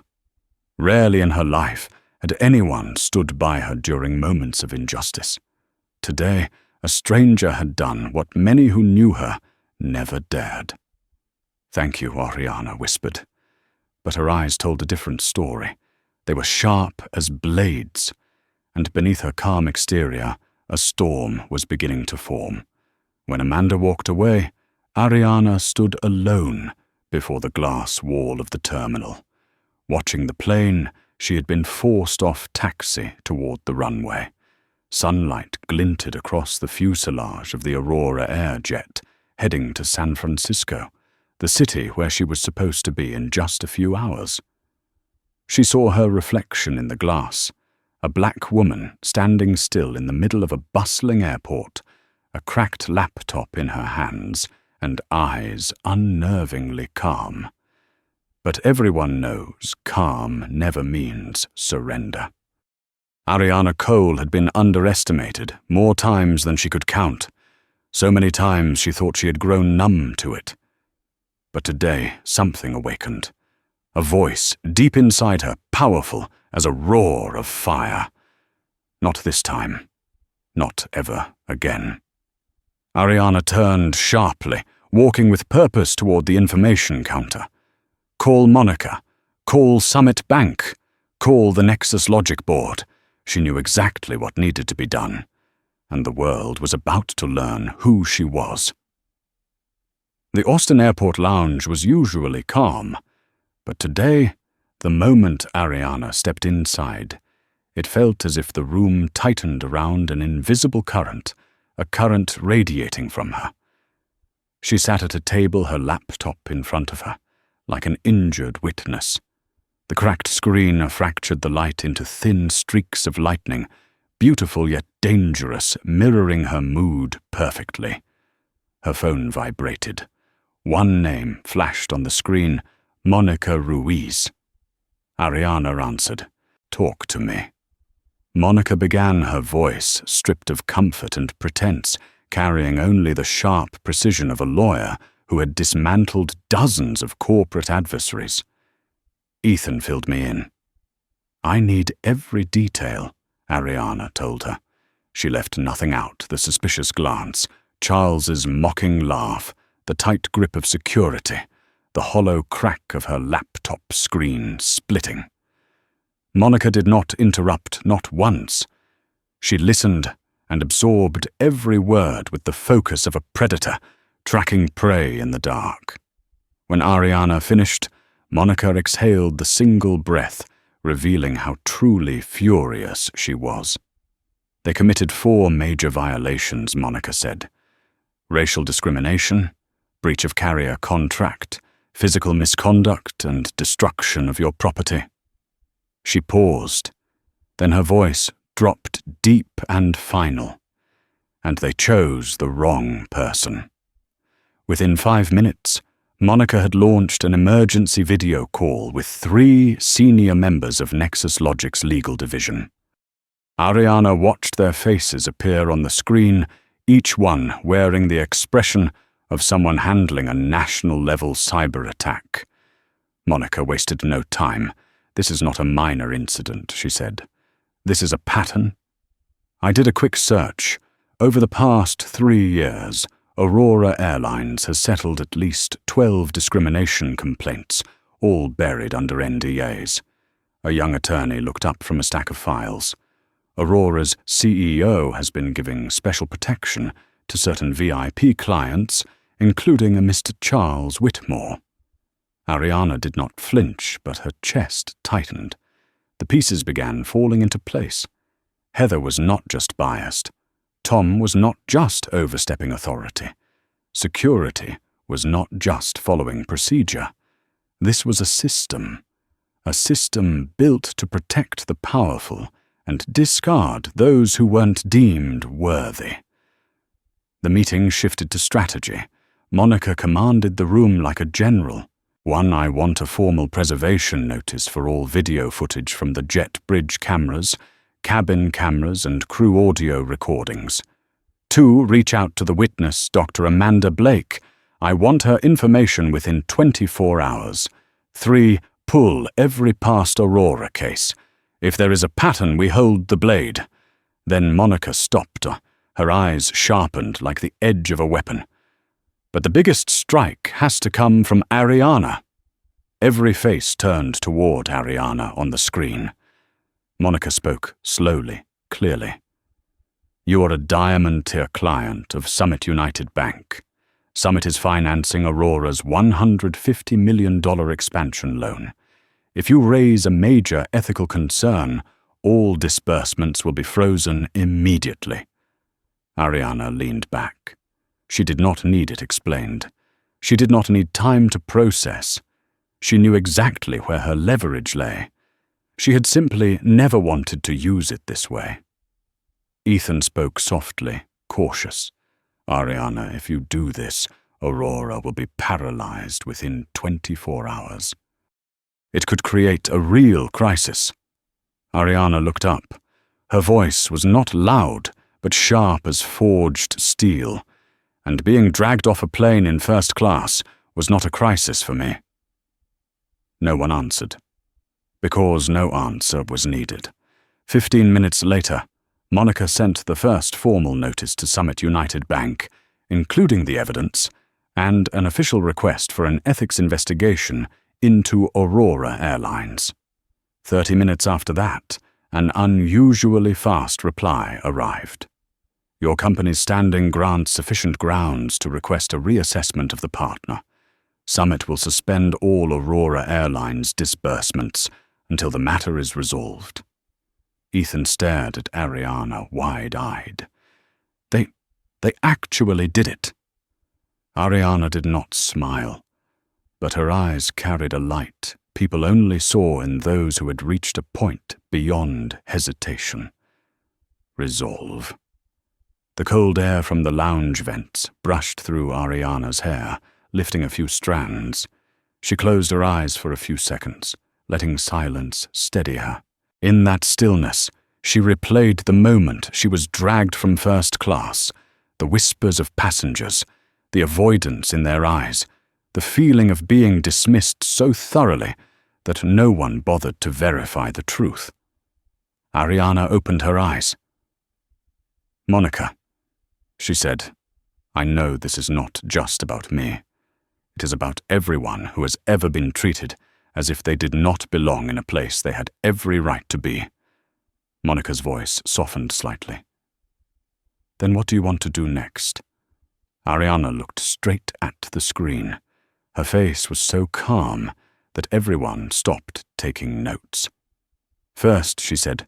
Rarely in her life had anyone stood by her during moments of injustice. Today, a stranger had done what many who knew her never dared. Thank you, Ariana whispered. But her eyes told a different story. They were sharp as blades, and beneath her calm exterior, a storm was beginning to form. When Amanda walked away, Ariana stood alone before the glass wall of the terminal. Watching the plane, she had been forced off taxi toward the runway. Sunlight glinted across the fuselage of the Aurora Air jet, heading to San Francisco, the city where she was supposed to be in just a few hours. She saw her reflection in the glass, a black woman standing still in the middle of a bustling airport, a cracked laptop in her hands, and eyes unnervingly calm. But everyone knows calm never means surrender. Ariana Cole had been underestimated more times than she could count. So many times she thought she had grown numb to it. But today something awakened. A voice deep inside her, powerful as a roar of fire. Not this time. Not ever again. Ariana turned sharply, walking with purpose toward the information counter. Call Monica. Call Summit Bank. Call the Nexus Logic Board. She knew exactly what needed to be done, and the world was about to learn who she was. The Austin Airport lounge was usually calm, but today, the moment Ariana stepped inside, It felt as if the room tightened around an invisible current, a current radiating from her. She sat at a table, her laptop in front of her, like an injured witness. The cracked screen fractured the light into thin streaks of lightning, beautiful yet dangerous, mirroring her mood perfectly. Her phone vibrated. One name flashed on the screen, Monica Ruiz. Ariana answered. "Talk to me." Monica began, her voice stripped of comfort and pretense, carrying only the sharp precision of a lawyer who had dismantled dozens of corporate adversaries. Ethan filled me in. "I need every detail," Ariana told her. She left nothing out, the suspicious glance, Charles's mocking laugh, the tight grip of security, the hollow crack of her laptop screen splitting. Monica did not interrupt, not once. She listened and absorbed every word with the focus of a predator, tracking prey in the dark. When Ariana finished, Monica exhaled the single breath, revealing how truly furious she was. They committed 4 major violations, Monica said. Racial discrimination, breach of carrier contract, physical misconduct, and destruction of your property. She paused. Then her voice dropped deep and final. And they chose the wrong person. Within 5 minutes, Monica had launched an emergency video call with 3 senior members of Nexus Logic's legal division. Ariana watched their faces appear on the screen, each one wearing the expression of someone handling a national-level cyber attack. Monica wasted no time. "This is not a minor incident," she said. "This is a pattern." I did a quick search. Over the past 3 years, Aurora Airlines has settled at least 12 discrimination complaints, all buried under NDAs. A young attorney looked up from a stack of files. Aurora's CEO has been giving special protection to certain VIP clients, including a Mr. Charles Whitmore. Ariana did not flinch, but her chest tightened. The pieces began falling into place. Heather was not just biased. Tom was not just overstepping authority. Security was not just following procedure. This was a system built to protect the powerful and discard those who weren't deemed worthy. The meeting shifted to strategy. Monica commanded the room like a general. "1. I want a formal preservation notice for all video footage from the jet bridge cameras, cabin cameras, and crew audio recordings. 2. Reach out to the witness, Dr. Amanda Blake. I want her information within 24 hours. 3. Pull every past Aurora case. If there is a pattern, we hold the blade." Then Monica stopped, her eyes sharpened like the edge of a weapon. "But the biggest strike has to come from Ariana." Every face turned toward Ariana on the screen. Monica spoke slowly, clearly. "You are a diamond-tier client of Summit United Bank. Summit is financing Aurora's $150 million expansion loan. If you raise a major ethical concern, all disbursements will be frozen immediately." Ariana leaned back. She did not need it explained. She did not need time to process. She knew exactly where her leverage lay. She had simply never wanted to use it this way. Ethan spoke softly, cautious. "Ariana, if you do this, Aurora will be paralyzed within 24 hours. It could create a real crisis." Ariana looked up. Her voice was not loud, but sharp as forged steel. "And being dragged off a plane in first class was not a crisis for me." No one answered. Because no answer was needed. 15 minutes later, Monica sent the first formal notice to Summit United Bank, including the evidence, and an official request for an ethics investigation into Aurora Airlines. 30 minutes after that, an unusually fast reply arrived. "Your company's standing grants sufficient grounds to request a reassessment of the partner. Summit will suspend all Aurora Airlines disbursements until the matter is resolved." Ethan stared at Ariana, wide-eyed. They actually did it. Ariana did not smile, but her eyes carried a light people only saw in those who had reached a point beyond hesitation. Resolve. The cold air from the lounge vents brushed through Ariana's hair, lifting a few strands. She closed her eyes for a few seconds, letting silence steady her. In that stillness, she replayed the moment she was dragged from first class, the whispers of passengers, the avoidance in their eyes, the feeling of being dismissed so thoroughly that no one bothered to verify the truth. Ariana opened her eyes. "Monica," she said, "I know this is not just about me. It is about everyone who has ever been treated as if they did not belong in a place they had every right to be." Monica's voice softened slightly. "Then what do you want to do next?" Ariana looked straight at the screen. Her face was so calm that everyone stopped taking notes. "First," she said,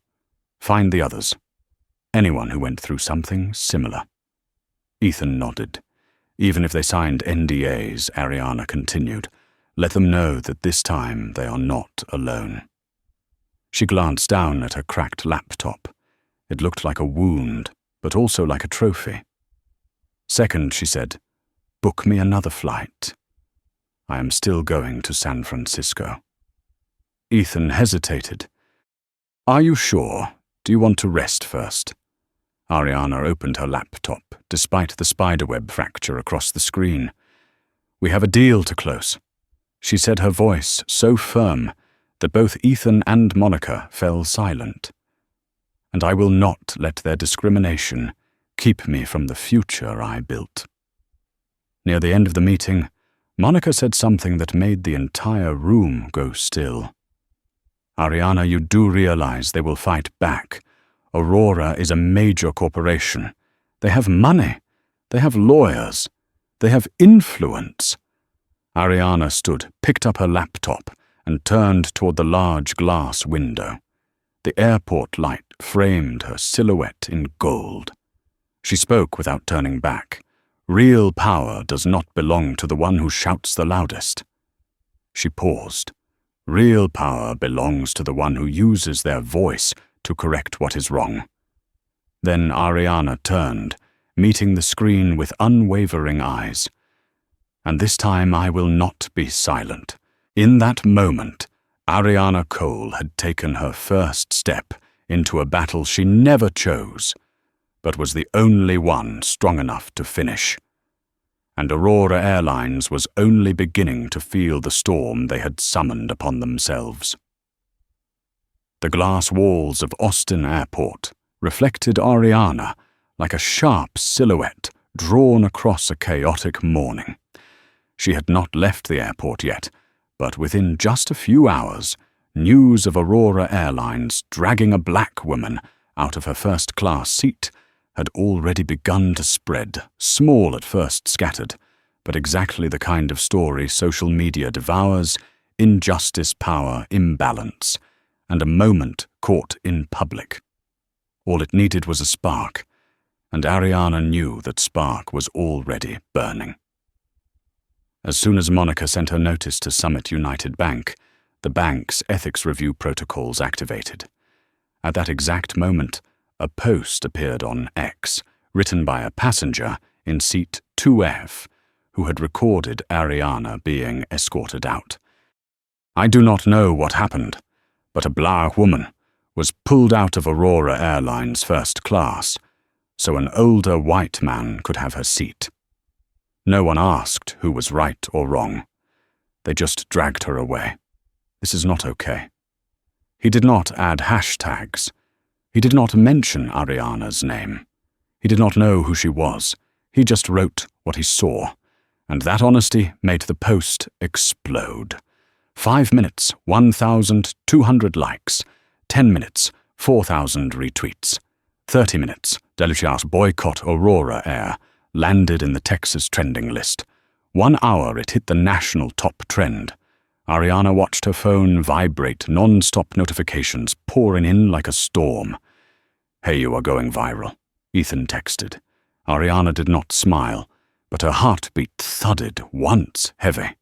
"find the others. Anyone who went through something similar." Ethan nodded. "Even if they signed NDAs," Ariana continued, "let them know that this time they are not alone." She glanced down at her cracked laptop. It looked like a wound, but also like a trophy. "Second," she said, "book me another flight. I am still going to San Francisco." Ethan hesitated. "Are you sure? Do you want to rest first?" Ariana opened her laptop, despite the spiderweb fracture across the screen. "We have a deal to close," she said, her voice so firm that both Ethan and Monica fell silent. "And I will not let their discrimination keep me from the future I built." Near the end of the meeting, Monica said something that made the entire room go still. "Ariana, you do realize they will fight back. Aurora is a major corporation. They have money. They have lawyers. They have influence." Ariana stood, picked up her laptop, and turned toward the large glass window. The airport light framed her silhouette in gold. She spoke without turning back. "Real power does not belong to the one who shouts the loudest." She paused. "Real power belongs to the one who uses their voice to correct what is wrong." Then Ariana turned, meeting the screen with unwavering eyes. "And this time I will not be silent." In that moment, Ariana Cole had taken her first step into a battle she never chose, but was the only one strong enough to finish. And Aurora Airlines was only beginning to feel the storm they had summoned upon themselves. The glass walls of Austin Airport reflected Ariana like a sharp silhouette drawn across a chaotic morning. She had not left the airport yet, but within just a few hours, news of Aurora Airlines dragging a black woman out of her first-class seat had already begun to spread, small at first scattered, but exactly the kind of story social media devours: injustice, power, imbalance, and a moment caught in public. All it needed was a spark, and Ariana knew that spark was already burning. As soon as Monica sent her notice to Summit United Bank, the bank's ethics review protocols activated. At that exact moment, a post appeared on X, written by a passenger in seat 2F, who had recorded Ariana being escorted out. "I do not know what happened, but a black woman was pulled out of Aurora Airlines first class, so an older white man could have her seat. No one asked who was right or wrong. They just dragged her away. This is not okay." He did not add hashtags. He did not mention Ariana's name. He did not know who she was. He just wrote what he saw, and that honesty made the post explode. 5 minutes, 1,200 likes. 10 minutes, 4,000 retweets. 30 minutes, Delicious boycott Aurora Air, landed in the Texas trending list. 1 hour it hit the national top trend. Ariana watched her phone vibrate, non-stop notifications pouring in like a storm. "Hey, you are going viral," Ethan texted. Ariana did not smile, but her heartbeat thudded once heavy.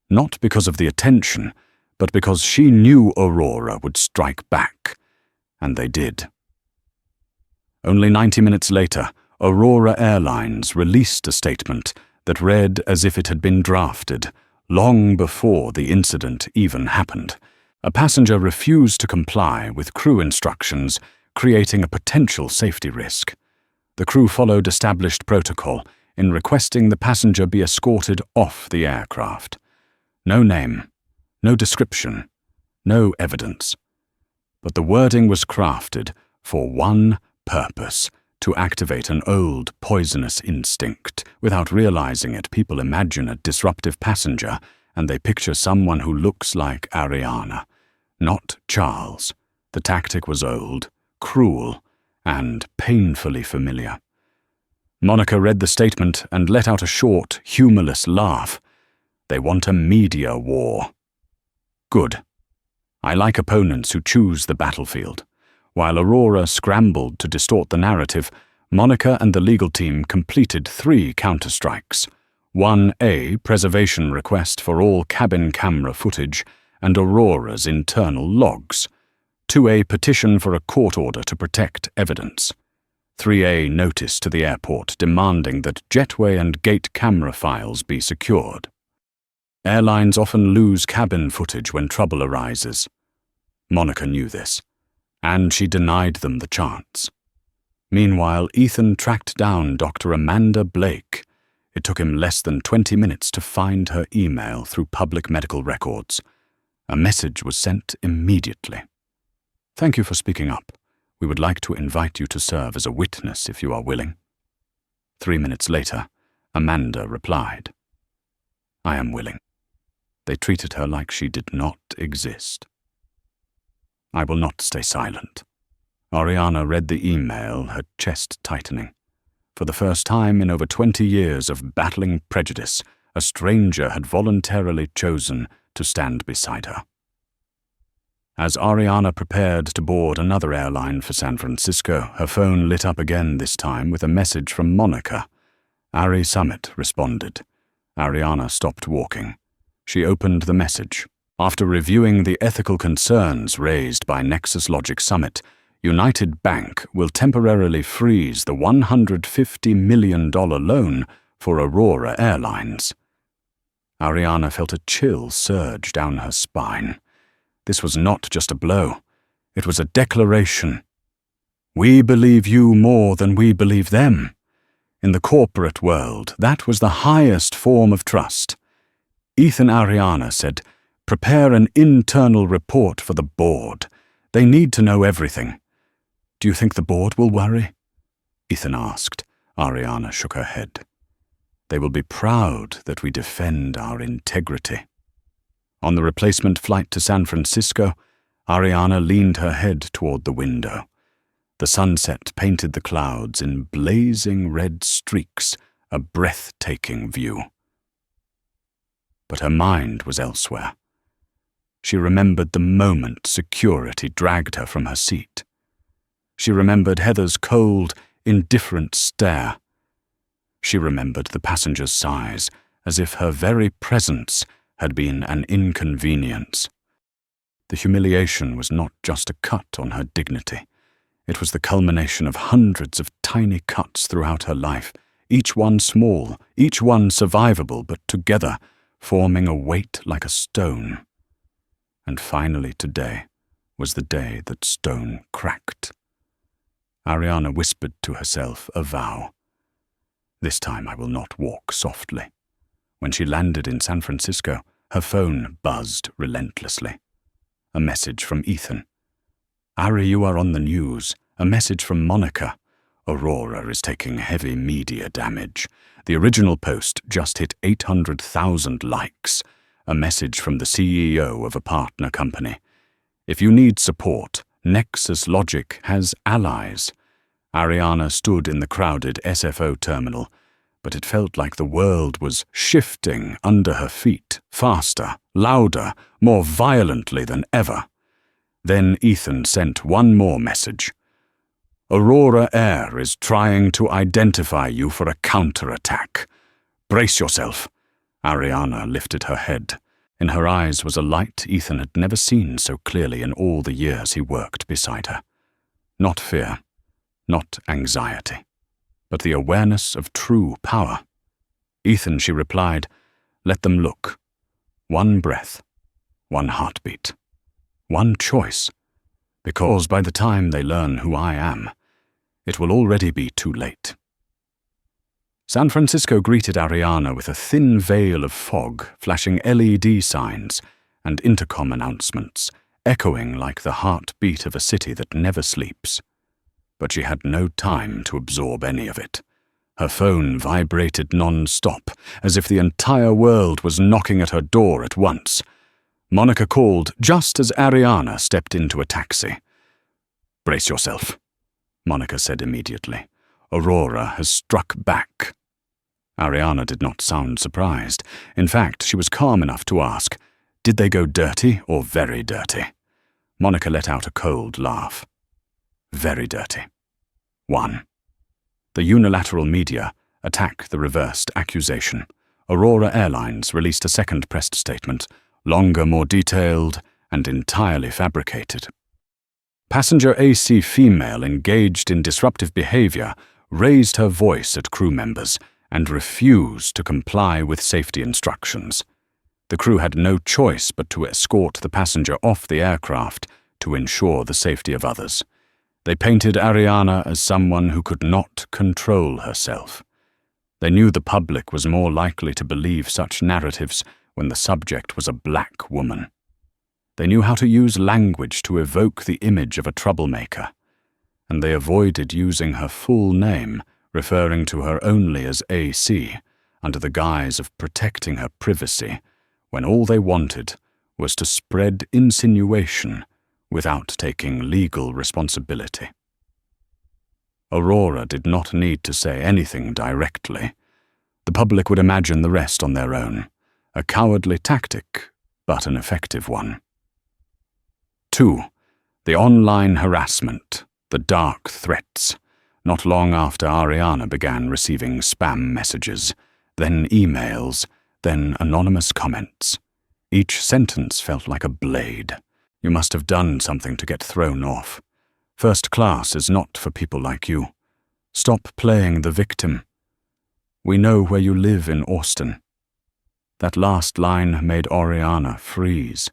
Not because of the attention, but because she knew Aurora would strike back. And they did. Only 90 minutes later, Aurora Airlines released a statement that read as if it had been drafted, long before the incident even happened. A passenger refused to comply with crew instructions, creating a potential safety risk. The crew followed established protocol in requesting the passenger be escorted off the aircraft. No name, no description, no evidence. But the wording was crafted for one purpose: to activate an old, poisonous instinct. Without realizing it, people imagine a disruptive passenger, and they picture someone who looks like Ariana, not Charles. The tactic was old, cruel, and painfully familiar. Monica read the statement and let out a short, humorless laugh. They want a media war. Good. I like opponents who choose the battlefield. While Aurora scrambled to distort the narrative, Monica and the legal team completed 3 counterstrikes. 1A preservation request for all cabin camera footage and Aurora's internal logs. 2A petition for a court order to protect evidence. 3A notice to the airport demanding that jetway and gate camera files be secured. Airlines often lose cabin footage when trouble arises. Monica knew this, and she denied them the chance. Meanwhile, Ethan tracked down Dr. Amanda Blake. It took him less than 20 minutes to find her email through public medical records. A message was sent immediately. "Thank you for speaking up. We would like to invite you to serve as a witness if you are willing." 3 minutes later, Amanda replied, "I am willing." They treated her like she did not exist. "I will not stay silent." Ariana read the email, her chest tightening. For the first time in over 20 years of battling prejudice, a stranger had voluntarily chosen to stand beside her. As Ariana prepared to board another airline for San Francisco, her phone lit up again, this time with a message from Monica. Ari Summit responded. Ariana stopped walking. She opened the message. After reviewing the ethical concerns raised by Nexus Logic Summit, United Bank will temporarily freeze the $150 million loan for Aurora Airlines. Ariana felt a chill surge down her spine. This was not just a blow. It was a declaration. We believe you more than we believe them. In the corporate world, that was the highest form of trust. Ethan Ariana said, "Prepare an internal report for the board. They need to know everything." "Do you think the board will worry?" Ethan asked. Ariana shook her head. "They will be proud that we defend our integrity." On the replacement flight to San Francisco, Ariana leaned her head toward the window. The sunset painted the clouds in blazing red streaks, a breathtaking view. But her mind was elsewhere. She remembered the moment security dragged her from her seat. She remembered Heather's cold, indifferent stare. She remembered the passenger's sighs, as if her very presence had been an inconvenience. The humiliation was not just a cut on her dignity. It was the culmination of hundreds of tiny cuts throughout her life, each one small, each one survivable, but together, forming a weight like a stone. And finally today was the day that stone cracked. Ariana whispered to herself a vow. This time I will not walk softly. When she landed in San Francisco, her phone buzzed relentlessly. A message from Ethan. "Ari, you are on the news." A message from Monica. "Aurora is taking heavy media damage." The original post just hit 800,000 likes. A message from the CEO of a partner company. "If you need support, Nexus Logic has allies." Ariana stood in the crowded SFO terminal. but it felt like the world was shifting under her feet, faster, louder, more violently than ever. Then Ethan sent one more message. Aurora Air is trying to identify you for a counterattack. Brace yourself. Ariana lifted her head. In her eyes was a light Ethan had never seen so clearly in all the years he worked beside her. Not fear, not anxiety, but the awareness of true power. Ethan, she replied, let them look. One breath, one heartbeat, one choice, because by the time they learn who I am, it will already be too late. San Francisco greeted Ariana with a thin veil of fog, flashing LED signs and intercom announcements, echoing like the heartbeat of a city that never sleeps. But she had no time to absorb any of it. Her phone vibrated non-stop, as if the entire world was knocking at her door at once. Monica called just as Ariana stepped into a taxi. Brace yourself, Monica said immediately. Aurora has struck back. Ariana did not sound surprised. In fact, she was calm enough to ask, did they go dirty or very dirty? Monica let out a cold laugh. Very dirty. 1. The unilateral media attack the reversed accusation. Aurora Airlines released a second press statement, longer, more detailed, and entirely fabricated. Passenger AC female engaged in disruptive behavior raised her voice at crew members and refused to comply with safety instructions. The crew had no choice but to escort the passenger off the aircraft to ensure the safety of others. They painted Ariana as someone who could not control herself. They knew the public was more likely to believe such narratives when the subject was a black woman. They knew how to use language to evoke the image of a troublemaker, and they avoided using her full name, referring to her only as AC, under the guise of protecting her privacy, when all they wanted was to spread insinuation without taking legal responsibility. Aurora did not need to say anything directly. The public would imagine the rest on their own. A cowardly tactic, but an effective one. 2. The online harassment, the dark threats. Not long after Ariana began receiving spam messages, then emails, then anonymous comments. Each sentence felt like a blade. You must have done something to get thrown off. First class is not for people like you. Stop playing the victim. We know where you live in Austin. That last line made Ariana freeze.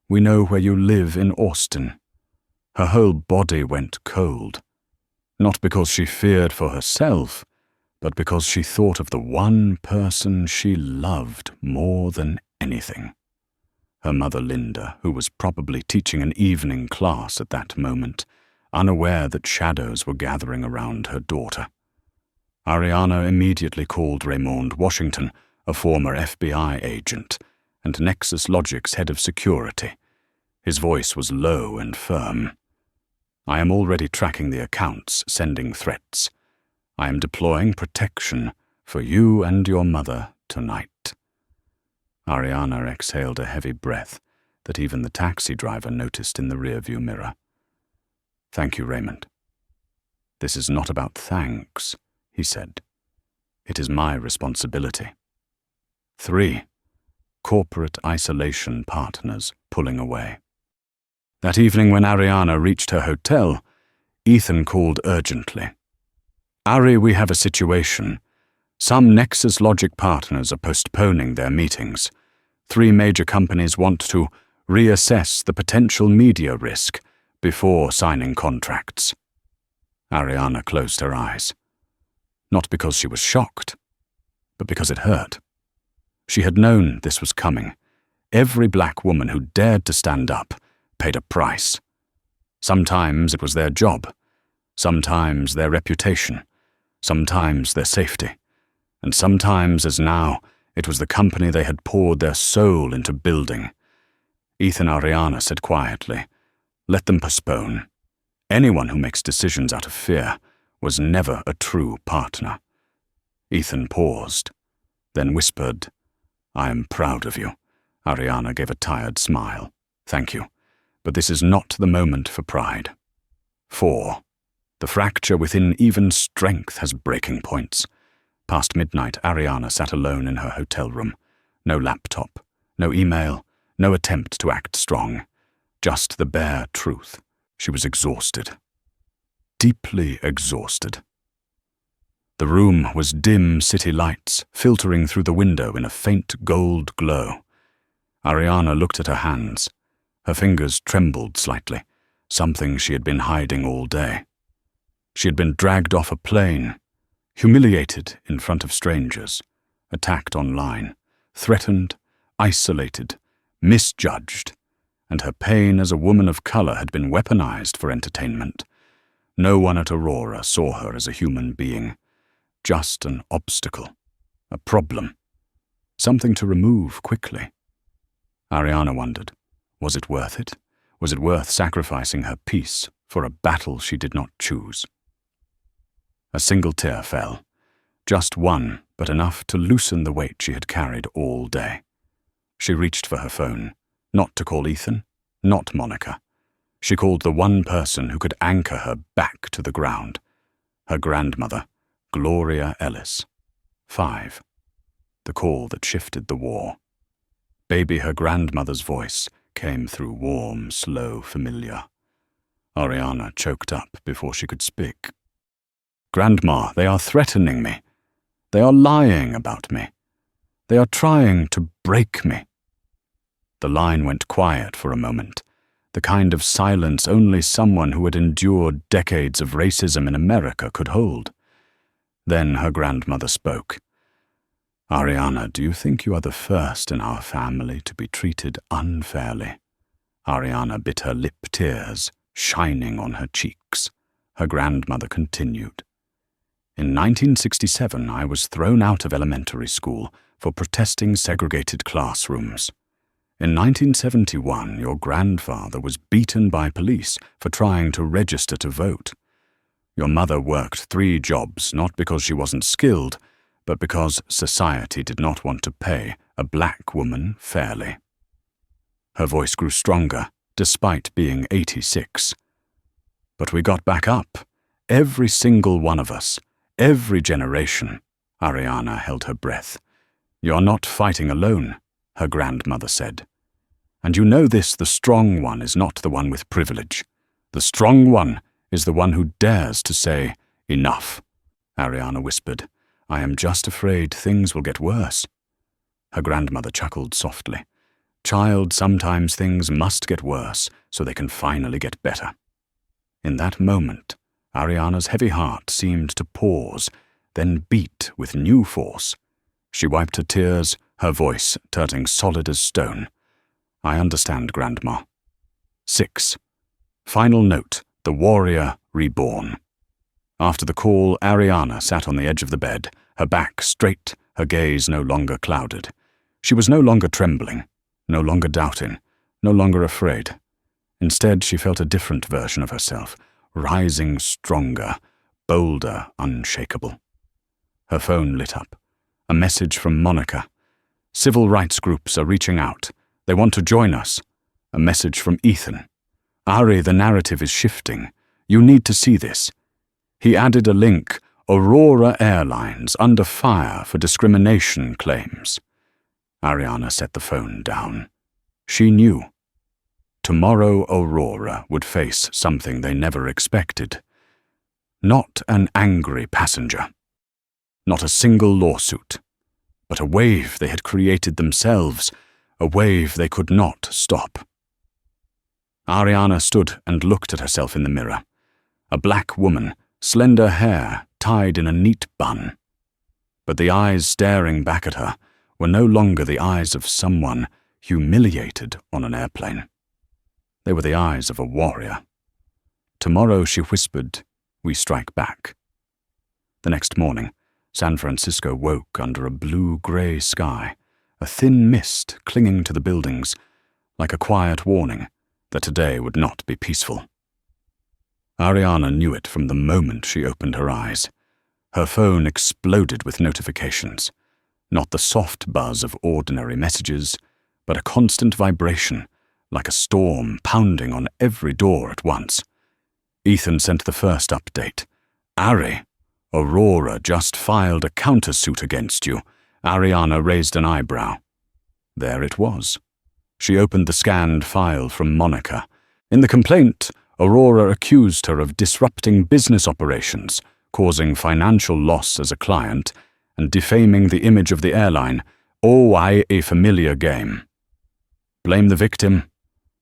We know where you live in Austin. Her whole body went cold. Not because she feared for herself, but because she thought of the one person she loved more than anything. Her mother Linda, who was probably teaching an evening class at that moment, unaware that shadows were gathering around her daughter. Ariana immediately called Raymond Washington, a former FBI agent, and Nexus Logic's head of security. His voice was low and firm. I am already tracking the accounts, sending threats. I am deploying protection for you and your mother tonight. Ariana exhaled a heavy breath that even the taxi driver noticed in the rearview mirror. Thank you, Raymond. This is not about thanks, he said. It is my responsibility. 3. Corporate isolation partners pulling away. That evening when Ariana reached her hotel, Ethan called urgently. Ari, we have a situation. Some Nexus Logic partners are postponing their meetings. 3 major companies want to reassess the potential media risk before signing contracts. Ariana closed her eyes. Not because she was shocked, but because it hurt. She had known this was coming. Every black woman who dared to stand up paid a price. Sometimes it was their job, sometimes their reputation, sometimes their safety, and sometimes, as now, it was the company they had poured their soul into building. Ethan Ariana said quietly, let them postpone. Anyone who makes decisions out of fear was never a true partner. Ethan paused, then whispered, "I am proud of you." Ariana gave a tired smile. "Thank you, but this is not the moment for pride." 4. The fracture within even strength has breaking points. Past midnight, Ariana sat alone in her hotel room. No laptop, no email, no attempt to act strong. Just the bare truth. She was exhausted. Deeply exhausted. The room was dim city lights filtering through the window in a faint gold glow. Ariana looked at her hands. Her fingers trembled slightly, something she had been hiding all day. She had been dragged off a plane, humiliated in front of strangers, attacked online, threatened, isolated, misjudged, and her pain as a woman of color had been weaponized for entertainment. No one at Aurora saw her as a human being, just an obstacle, a problem, something to remove quickly. Ariana wondered, was it worth it? Was it worth sacrificing her peace for a battle she did not choose? A single tear fell, just one, but enough to loosen the weight she had carried all day. She reached for her phone, not to call Ethan, not Monica. She called the one person who could anchor her back to the ground, her grandmother, Gloria Ellis. 5. The call that shifted the war. Baby, her grandmother's voice came through warm, slow, familiar. Ariana choked up before she could speak. "Grandma, they are threatening me. They are lying about me. They are trying to break me." The line went quiet for a moment, the kind of silence only someone who had endured decades of racism in America could hold. Then her grandmother spoke. "Ariana, do you think you are the first in our family to be treated unfairly?" Ariana bit her lip, tears shining on her cheeks. Her grandmother continued. "In 1967, I was thrown out of elementary school for protesting segregated classrooms. In 1971, your grandfather was beaten by police for trying to register to vote. Your mother worked 3 jobs, not because she wasn't skilled, but because society did not want to pay a black woman fairly." Her voice grew stronger, despite being 86. "But we got back up, every single one of us, every generation." Ariana held her breath. "You're not fighting alone," her grandmother said. "And you know this, the strong one is not the one with privilege. The strong one is the one who dares to say, 'Enough.'" Ariana whispered, "I am just afraid things will get worse." Her grandmother chuckled softly. "Child, sometimes things must get worse so they can finally get better." In that moment, Ariana's heavy heart seemed to pause, then beat with new force. She wiped her tears, her voice turning solid as stone. "I understand, Grandma." 6. Final note, the warrior reborn. After the call, Ariana sat on the edge of the bed, her back straight, her gaze no longer clouded. She was no longer trembling, no longer doubting, no longer afraid. Instead, she felt a different version of herself, rising stronger, bolder, unshakable. Her phone lit up. A message from Monica. "Civil rights groups are reaching out. They want to join us." A message from Ethan. "Ari, the narrative is shifting. You need to see this." He added a link, "Aurora Airlines under fire for discrimination claims." Ariana set the phone down. She knew. Tomorrow Aurora would face something they never expected. Not an angry passenger. Not a single lawsuit. But a wave they had created themselves, a wave they could not stop. Ariana stood and looked at herself in the mirror. A black woman, slender hair tied in a neat bun. But the eyes staring back at her were no longer the eyes of someone humiliated on an airplane. They were the eyes of a warrior. Tomorrow, she whispered, we strike back. The next morning, San Francisco woke under a blue-gray sky, a thin mist clinging to the buildings, like a quiet warning that today would not be peaceful. Ariana knew it from the moment she opened her eyes. Her phone exploded with notifications. Not the soft buzz of ordinary messages, but a constant vibration, like a storm pounding on every door at once. Ethan sent the first update. Ari, Aurora just filed a countersuit against you. Ariana raised an eyebrow. There it was. She opened the scanned file from Monica. In the complaint, Aurora accused her of disrupting business operations, causing financial loss as a client, and defaming the image of the airline. Oh, a familiar game. Blame the victim,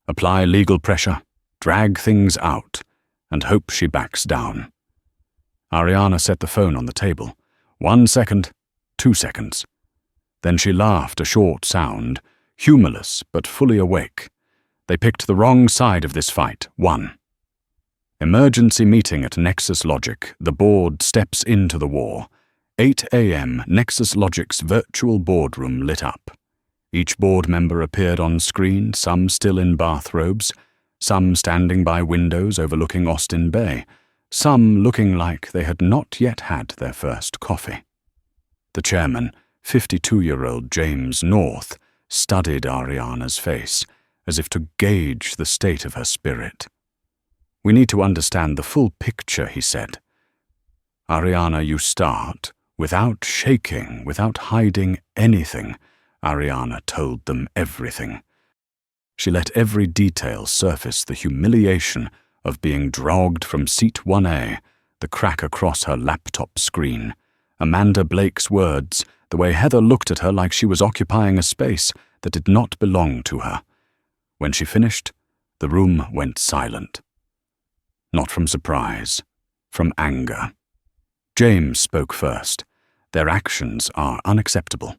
apply legal pressure, drag things out, and hope she backs down. Ariana set the phone on the table. 1 second, 2 seconds. Then she laughed a short sound, humorless but fully awake. They picked the wrong side of this fight. 1. Emergency meeting at Nexus Logic. The board steps into the war. 8 a.m. Nexus Logic's virtual boardroom lit up. Each board member appeared on screen, some still in bathrobes, some standing by windows overlooking Austin Bay, some looking like they had not yet had their first coffee. The chairman, 52-year-old James North, studied Ariana's face, as if to gauge the state of her spirit. We need to understand the full picture, he said. Ariana, you start, without shaking, without hiding anything. Ariana told them everything. She let every detail surface the humiliation of being dragged from seat 1A, the crack across her laptop screen, Amanda Blake's words, the way Heather looked at her like she was occupying a space that did not belong to her. When she finished, the room went silent. Not from surprise, from anger. James spoke first. Their actions are unacceptable.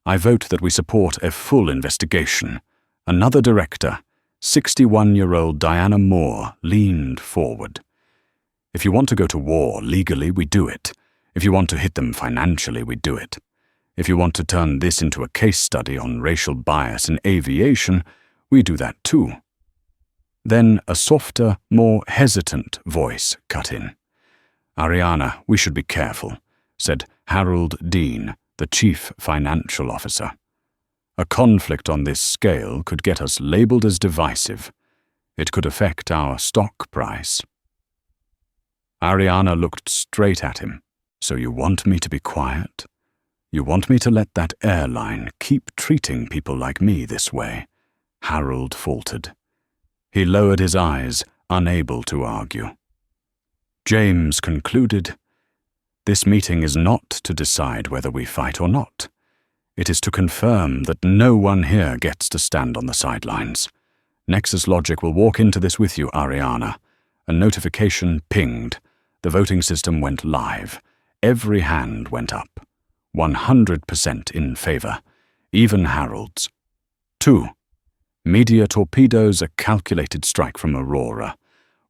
I vote that we support a full investigation. Another director, 61-year-old Diana Moore, leaned forward. If you want to go to war legally, we do it. If you want to hit them financially, we do it. If you want to turn this into a case study on racial bias in aviation, we do that too. Then a softer, more hesitant voice cut in. Ariana, we should be careful, said Harold Dean, the chief financial officer. A conflict on this scale could get us labeled as divisive. It could affect our stock price. Ariana looked straight at him. So you want me to be quiet? You want me to let that airline keep treating people like me this way? Harold faltered. He lowered his eyes, unable to argue. James concluded, this meeting is not to decide whether we fight or not. It is to confirm that no one here gets to stand on the sidelines. Nexus Logic will walk into this with you, Ariana. A notification pinged. The voting system went live. Every hand went up. 100% in favor, even Harold's. 2. Media torpedoes a calculated strike from Aurora.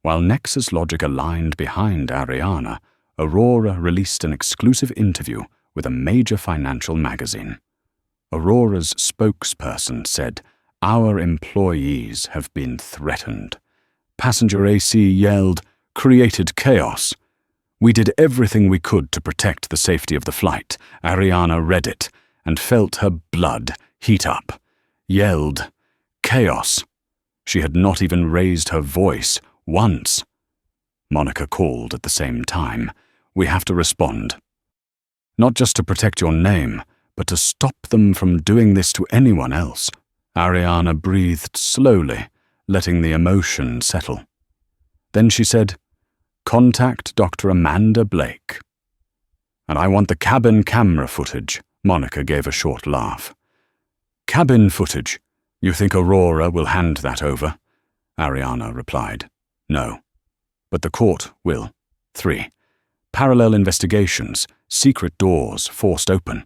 While Nexus Logic aligned behind Ariana, Aurora released an exclusive interview with a major financial magazine. Aurora's spokesperson said, "Our employees have been threatened." Passenger AC yelled, "Created chaos." "We did everything we could to protect the safety of the flight." Ariana read it and felt her blood heat up. Yelled, "Chaos." She had not even raised her voice once. Monica called at the same time. "We have to respond. Not just to protect your name, but to stop them from doing this to anyone else." Ariana breathed slowly, letting the emotion settle. Then she said, "Contact Dr. Amanda Blake." "And I want the cabin camera footage." Monica gave a short laugh. "Cabin footage? You think Aurora will hand that over?" Ariana replied, "No. But the court will." 3. Parallel investigations, secret doors forced open.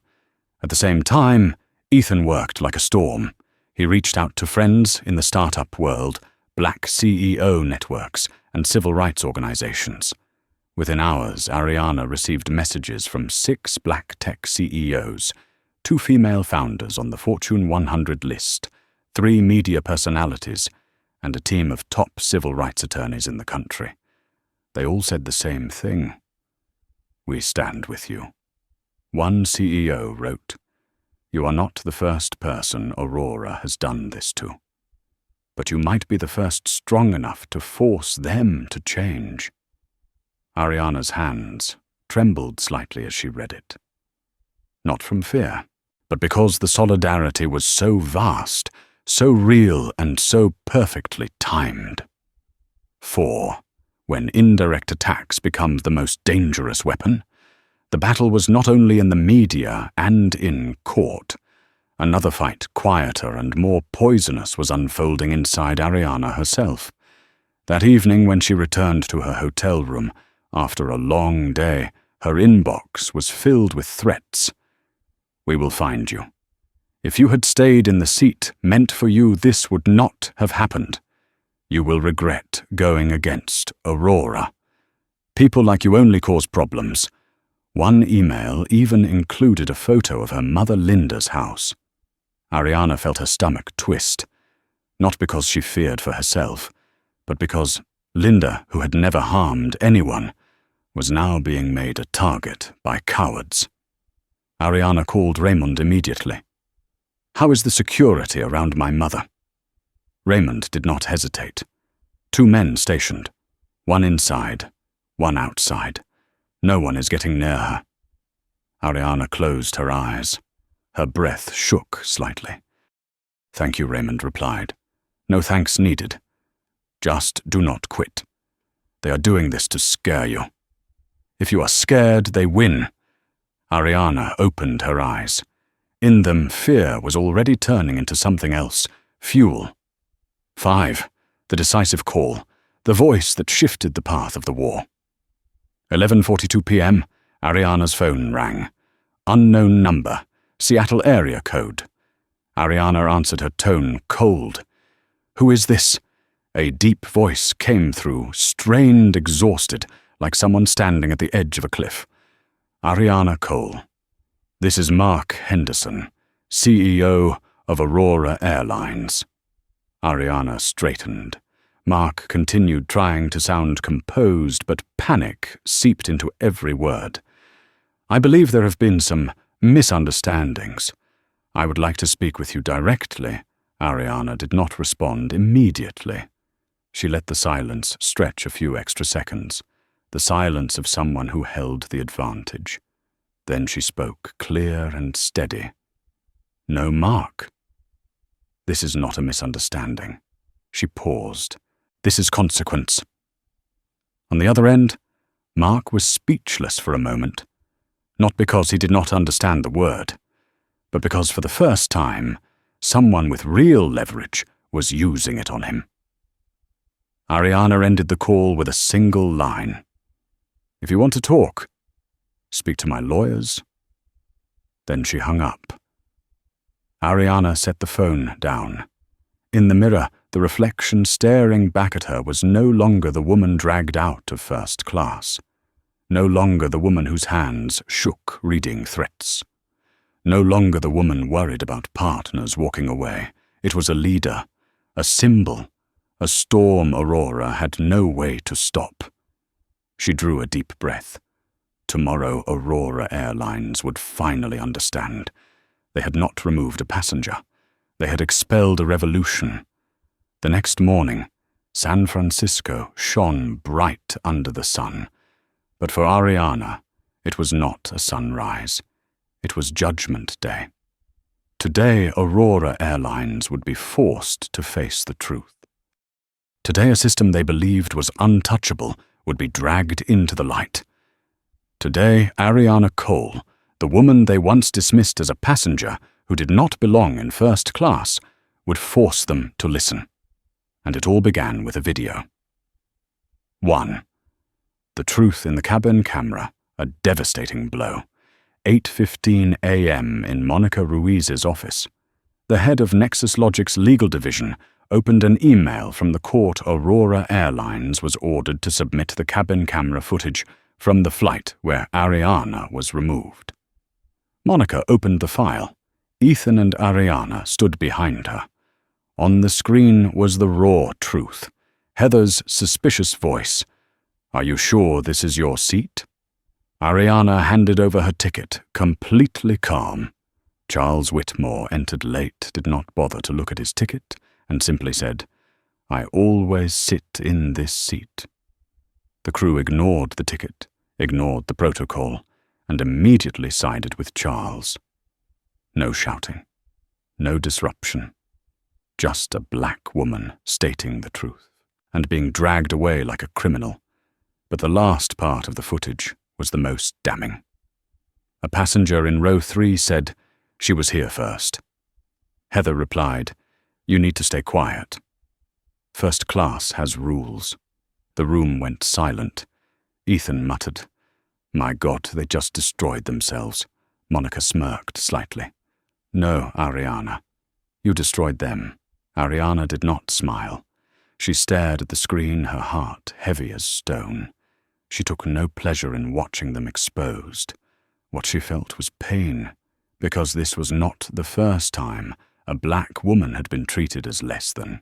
At the same time, Ethan worked like a storm. He reached out to friends in the startup world, black CEO networks, and civil rights organizations. Within hours, Ariana received messages from 6 black tech CEOs, 2 female founders on the Fortune 100 list, 3 media personalities, and a team of top civil rights attorneys in the country. They all said the same thing. "We stand with you." One CEO wrote, "You are not the first person Aurora has done this to. But you might be the first strong enough to force them to change." Ariana's hands trembled slightly as she read it. Not from fear, but because the solidarity was so vast, so real, and so perfectly timed. 4. When indirect attacks become the most dangerous weapon, the battle was not only in the media and in court. Another fight, quieter and more poisonous, was unfolding inside Ariana herself. That evening, when she returned to her hotel room, after a long day, her inbox was filled with threats. "We will find you. If you had stayed in the seat meant for you, this would not have happened. You will regret going against Aurora. People like you only cause problems." One email even included a photo of her mother Linda's house. Ariana felt her stomach twist, not because she feared for herself, but because Linda, who had never harmed anyone, was now being made a target by cowards. Ariana called Raymond immediately. "How is the security around my mother?" Raymond did not hesitate. 2 men stationed, one inside, one outside. No one is getting near her. Ariana closed her eyes. Her breath shook slightly. "Thank you," Raymond replied. "No thanks needed. Just do not quit. They are doing this to scare you. If you are scared, they win." Ariana opened her eyes. In them, fear was already turning into something else, fuel. 5. The decisive call, the voice that shifted the path of the war. 11:42 p.m., Ariana's phone rang. Unknown number, Seattle area code. Ariana answered, her tone cold. "Who is this?" A deep voice came through, strained, exhausted, like someone standing at the edge of a cliff. "Ariana Cole. This is Mark Henderson, CEO of Aurora Airlines." Ariana straightened. Mark continued trying to sound composed, but panic seeped into every word. "I believe there have been some misunderstandings. I would like to speak with you directly." Ariana did not respond immediately. She let the silence stretch a few extra seconds, the silence of someone who held the advantage. Then she spoke, clear and steady. "No, Mark. This is not a misunderstanding." She paused. "This is consequence." On the other end, Mark was speechless for a moment, not because he did not understand the word, but because for the first time, someone with real leverage was using it on him. Ariana ended the call with a single line. "If you want to talk, speak to my lawyers." Then she hung up. Ariana set the phone down. In the mirror, the reflection staring back at her was no longer the woman dragged out of first class. No longer the woman whose hands shook reading threats. No longer the woman worried about partners walking away. It was a leader, a symbol, a storm Aurora had no way to stop. She drew a deep breath. Tomorrow Aurora Airlines would finally understand. They had not removed a passenger. They had expelled a revolution. The next morning, San Francisco shone bright under the sun. But for Ariana, it was not a sunrise. It was Judgment Day. Today, Aurora Airlines would be forced to face the truth. Today, a system they believed was untouchable would be dragged into the light. Today, Ariana Cole, the woman they once dismissed as a passenger who did not belong in first class, would force them to listen. And it all began with a video. 1. The truth in the cabin camera, a devastating blow. 8:15 a.m. in Monica Ruiz's office. The head of Nexus Logic's legal division opened an email from the court Aurora Airlines was ordered to submit the cabin camera footage from the flight where Ariana was removed. Monica opened the file. Ethan and Ariana stood behind her. On the screen was the raw truth. Heather's suspicious voice. "Are you sure this is your seat?" Ariana handed over her ticket, completely calm. Charles Whitmore entered late, did not bother to look at his ticket, and simply said, "I always sit in this seat." The crew ignored the ticket, ignored the protocol, and immediately sided with Charles. No shouting, no disruption, just a black woman stating the truth, and being dragged away like a criminal. But the last part of the footage was the most damning. A passenger in row 3 said, "She was here first." Heather replied, "You need to stay quiet. First class has rules." The room went silent. Ethan muttered, "My God, they just destroyed themselves." Monica smirked slightly. "No, Ariana. You destroyed them." Ariana did not smile. She stared at the screen, her heart heavy as stone. She took no pleasure in watching them exposed. What she felt was pain, because this was not the first time a black woman had been treated as less than.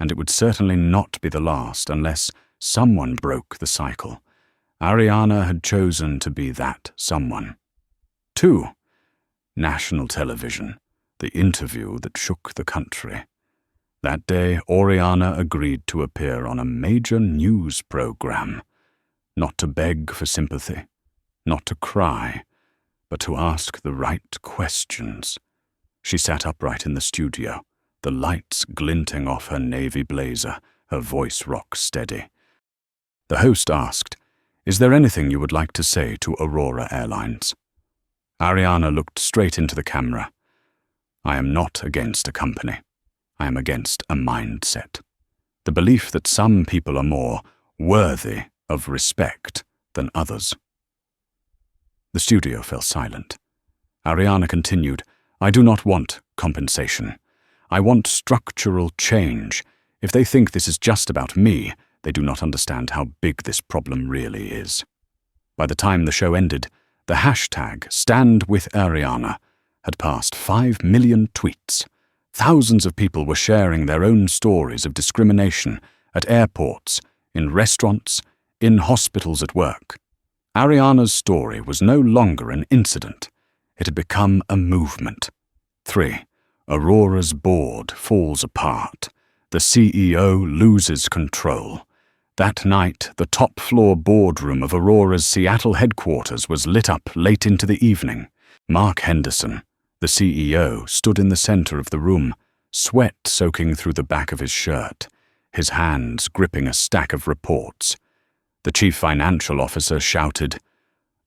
And it would certainly not be the last unless someone broke the cycle. Ariana had chosen to be that someone. 2. National television, the interview that shook the country. That day, Oriana agreed to appear on a major news program, not to beg for sympathy, not to cry, but to ask the right questions. She sat upright in the studio, the lights glinting off her navy blazer, her voice rock steady. The host asked, "Is there anything you would like to say to Aurora Airlines?" Ariana looked straight into the camera. "I am not against a company. I am against a mindset. The belief that some people are more worthy of respect than others." The studio fell silent. Ariana continued, "I do not want compensation. I want structural change. If they think this is just about me, they do not understand how big this problem really is." By the time the show ended, the hashtag #StandWithAriana had passed 5 million tweets. Thousands of people were sharing their own stories of discrimination at airports, in restaurants, in hospitals at work. Ariana's story was no longer an incident. It had become a movement. 3. Aurora's board falls apart. The CEO loses control. That night, the top-floor boardroom of Aurora's Seattle headquarters was lit up late into the evening. Mark Henderson, the CEO, stood in the center of the room, sweat soaking through the back of his shirt, his hands gripping a stack of reports. The chief financial officer shouted,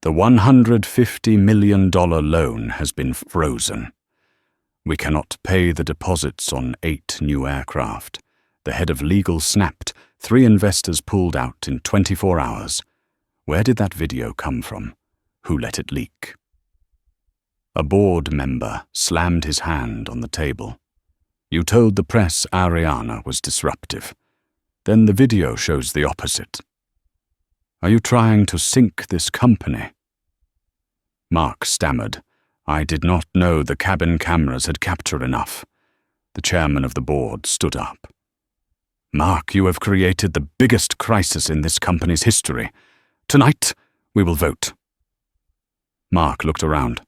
"The $150 million loan has been frozen. We cannot pay the deposits on 8 new aircraft." The head of legal snapped. 3 investors pulled out in 24 hours. Where did that video come from? Who let it leak? A board member slammed his hand on the table. "You told the press Ariana was disruptive. Then the video shows the opposite. Are you trying to sink this company?" Mark stammered, "I did not know the cabin cameras had captured enough." The chairman of the board stood up. "Mark, you have created the biggest crisis in this company's history. Tonight, we will vote." Mark looked around.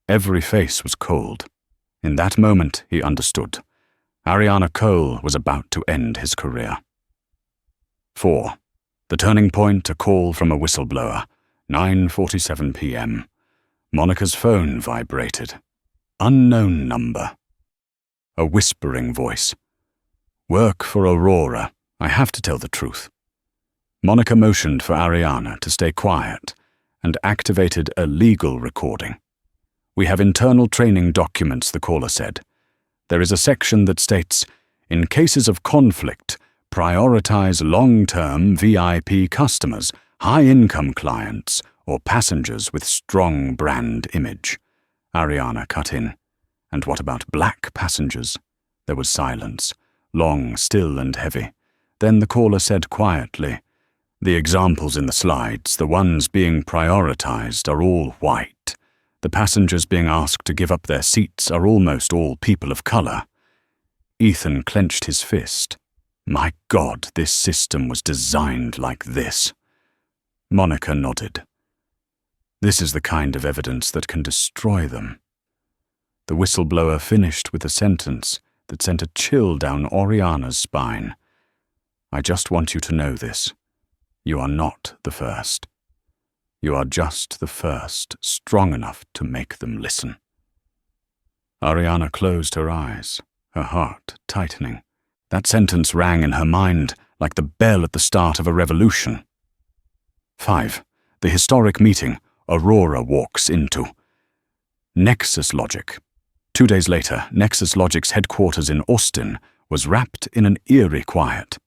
Every face was cold. In that moment, he understood. Ariana Cole was about to end his career. 4. The turning point, a call from a whistleblower. 9:47 p.m. Monica's phone vibrated. Unknown number. A whispering voice. "Work for Aurora. I have to tell the truth." Monica motioned for Ariana to stay quiet and activated a legal recording. "We have internal training documents," the caller said. "There is a section that states, in cases of conflict, prioritize long-term VIP customers, high-income clients, or passengers with strong brand image." Ariana cut in. "And what about black passengers?" There was silence. Long, still, and heavy. Then the caller said quietly, "The examples in the slides, the ones being prioritized, are all white. The passengers being asked to give up their seats are almost all people of color." Ethan clenched his fist. My God, this system was designed like this. Monica nodded. This is the kind of evidence that can destroy them. The whistleblower finished with a sentence that sent a chill down Oriana's spine. I just want you to know this. You are not the first. You are just the first strong enough to make them listen. Ariana closed her eyes, her heart tightening. That sentence rang in her mind like the bell at the start of a revolution. 5. The historic meeting Aurora walks into. Nexus Logic. 2 days later, Nexus Logic's headquarters in Austin was wrapped in an eerie quiet.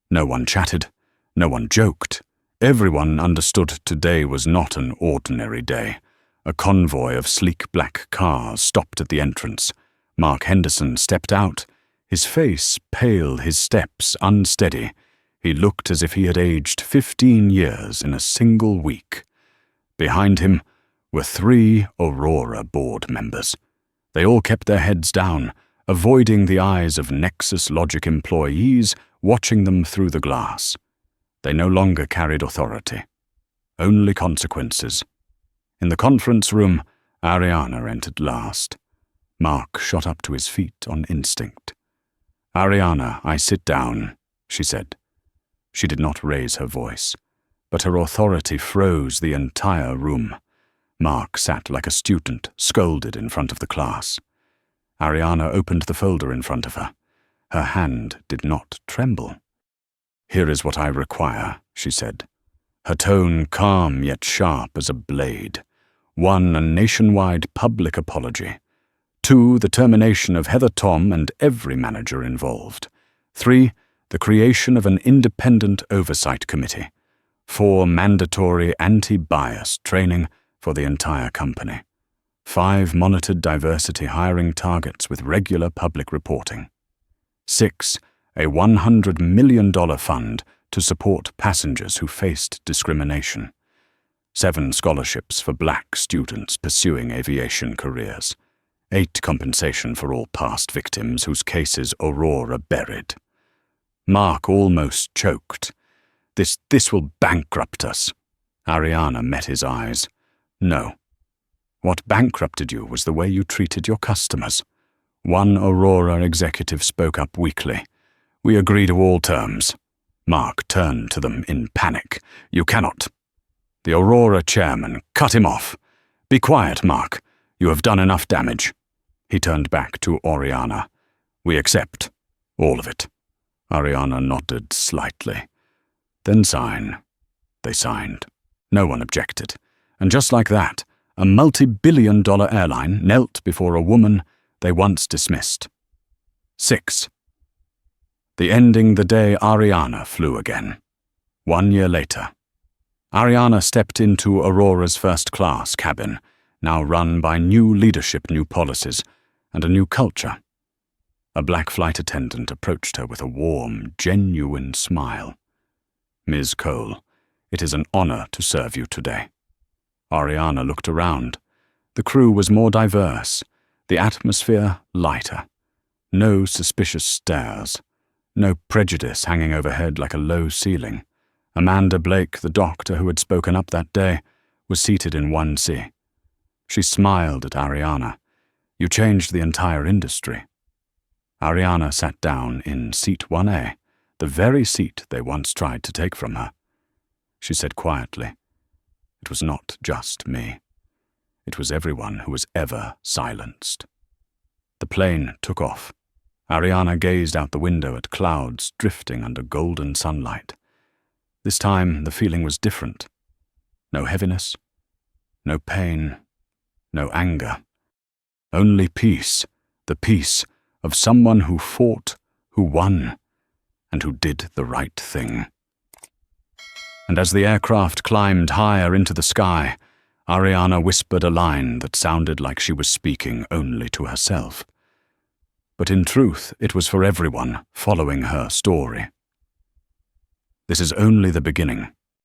No one chatted, no one joked. Everyone understood today was not an ordinary day. A convoy of sleek black cars stopped at the entrance. Mark Henderson stepped out, his face pale, his steps unsteady. He looked as if he had aged 15 years in a single week. Behind him were 3 Aurora board members. They all kept their heads down, avoiding the eyes of Nexus Logic employees watching them through the glass. They no longer carried authority, only consequences. In the conference room, Ariana entered last. Mark shot up to his feet on instinct. "Ariana, I sit down," she said. She did not raise her voice, but her authority froze the entire room. Mark sat like a student, scolded in front of the class. Ariana opened the folder in front of her. Her hand did not tremble. "Here is what I require," she said, her tone calm yet sharp as a blade. 1, a nationwide public apology. 2, the termination of Heather Tom and every manager involved. 3, the creation of an independent oversight committee. 4, mandatory anti-bias training for the entire company. 5, monitored diversity hiring targets with regular public reporting. 6, a $100 million fund to support passengers who faced discrimination. 7, scholarships for black students pursuing aviation careers. 8, compensation for all past victims whose cases Aurora buried. Mark almost choked. This will bankrupt us." Ariana met his eyes. "No. What bankrupted you was the way you treated your customers." One Aurora executive spoke up weakly. "We agree to all terms." Mark turned to them in panic. "You cannot." The Aurora chairman cut him off. "Be quiet, Mark. You have done enough damage." He turned back to Oriana. "We accept. All of it." Ariana nodded slightly. "Then sign." They signed. No one objected. And just like that, a multi-billion-dollar airline knelt before a woman they once dismissed. 6. The ending the day Ariana flew again. 1 year later. Ariana stepped into Aurora's first-class cabin, now run by new leadership, new policies, and a new culture. A black flight attendant approached her with a warm, genuine smile. "Ms. Cole, it is an honor to serve you today." Ariana looked around. The crew was more diverse, the atmosphere lighter. No suspicious stares, no prejudice hanging overhead like a low ceiling. Amanda Blake, the doctor who had spoken up that day, was seated in 1C. She smiled at Ariana. "You changed the entire industry." Ariana sat down in seat 1A, the very seat they once tried to take from her. She said quietly, "It was not just me. It was everyone who was ever silenced." The plane took off. Ariana gazed out the window at clouds drifting under golden sunlight. This time the feeling was different. No heaviness, no pain, no anger. Only peace, the peace of someone who fought, who won, and who did the right thing. And as the aircraft climbed higher into the sky, Ariana whispered a line that sounded like she was speaking only to herself. But in truth, it was for everyone following her story. This is only the beginning.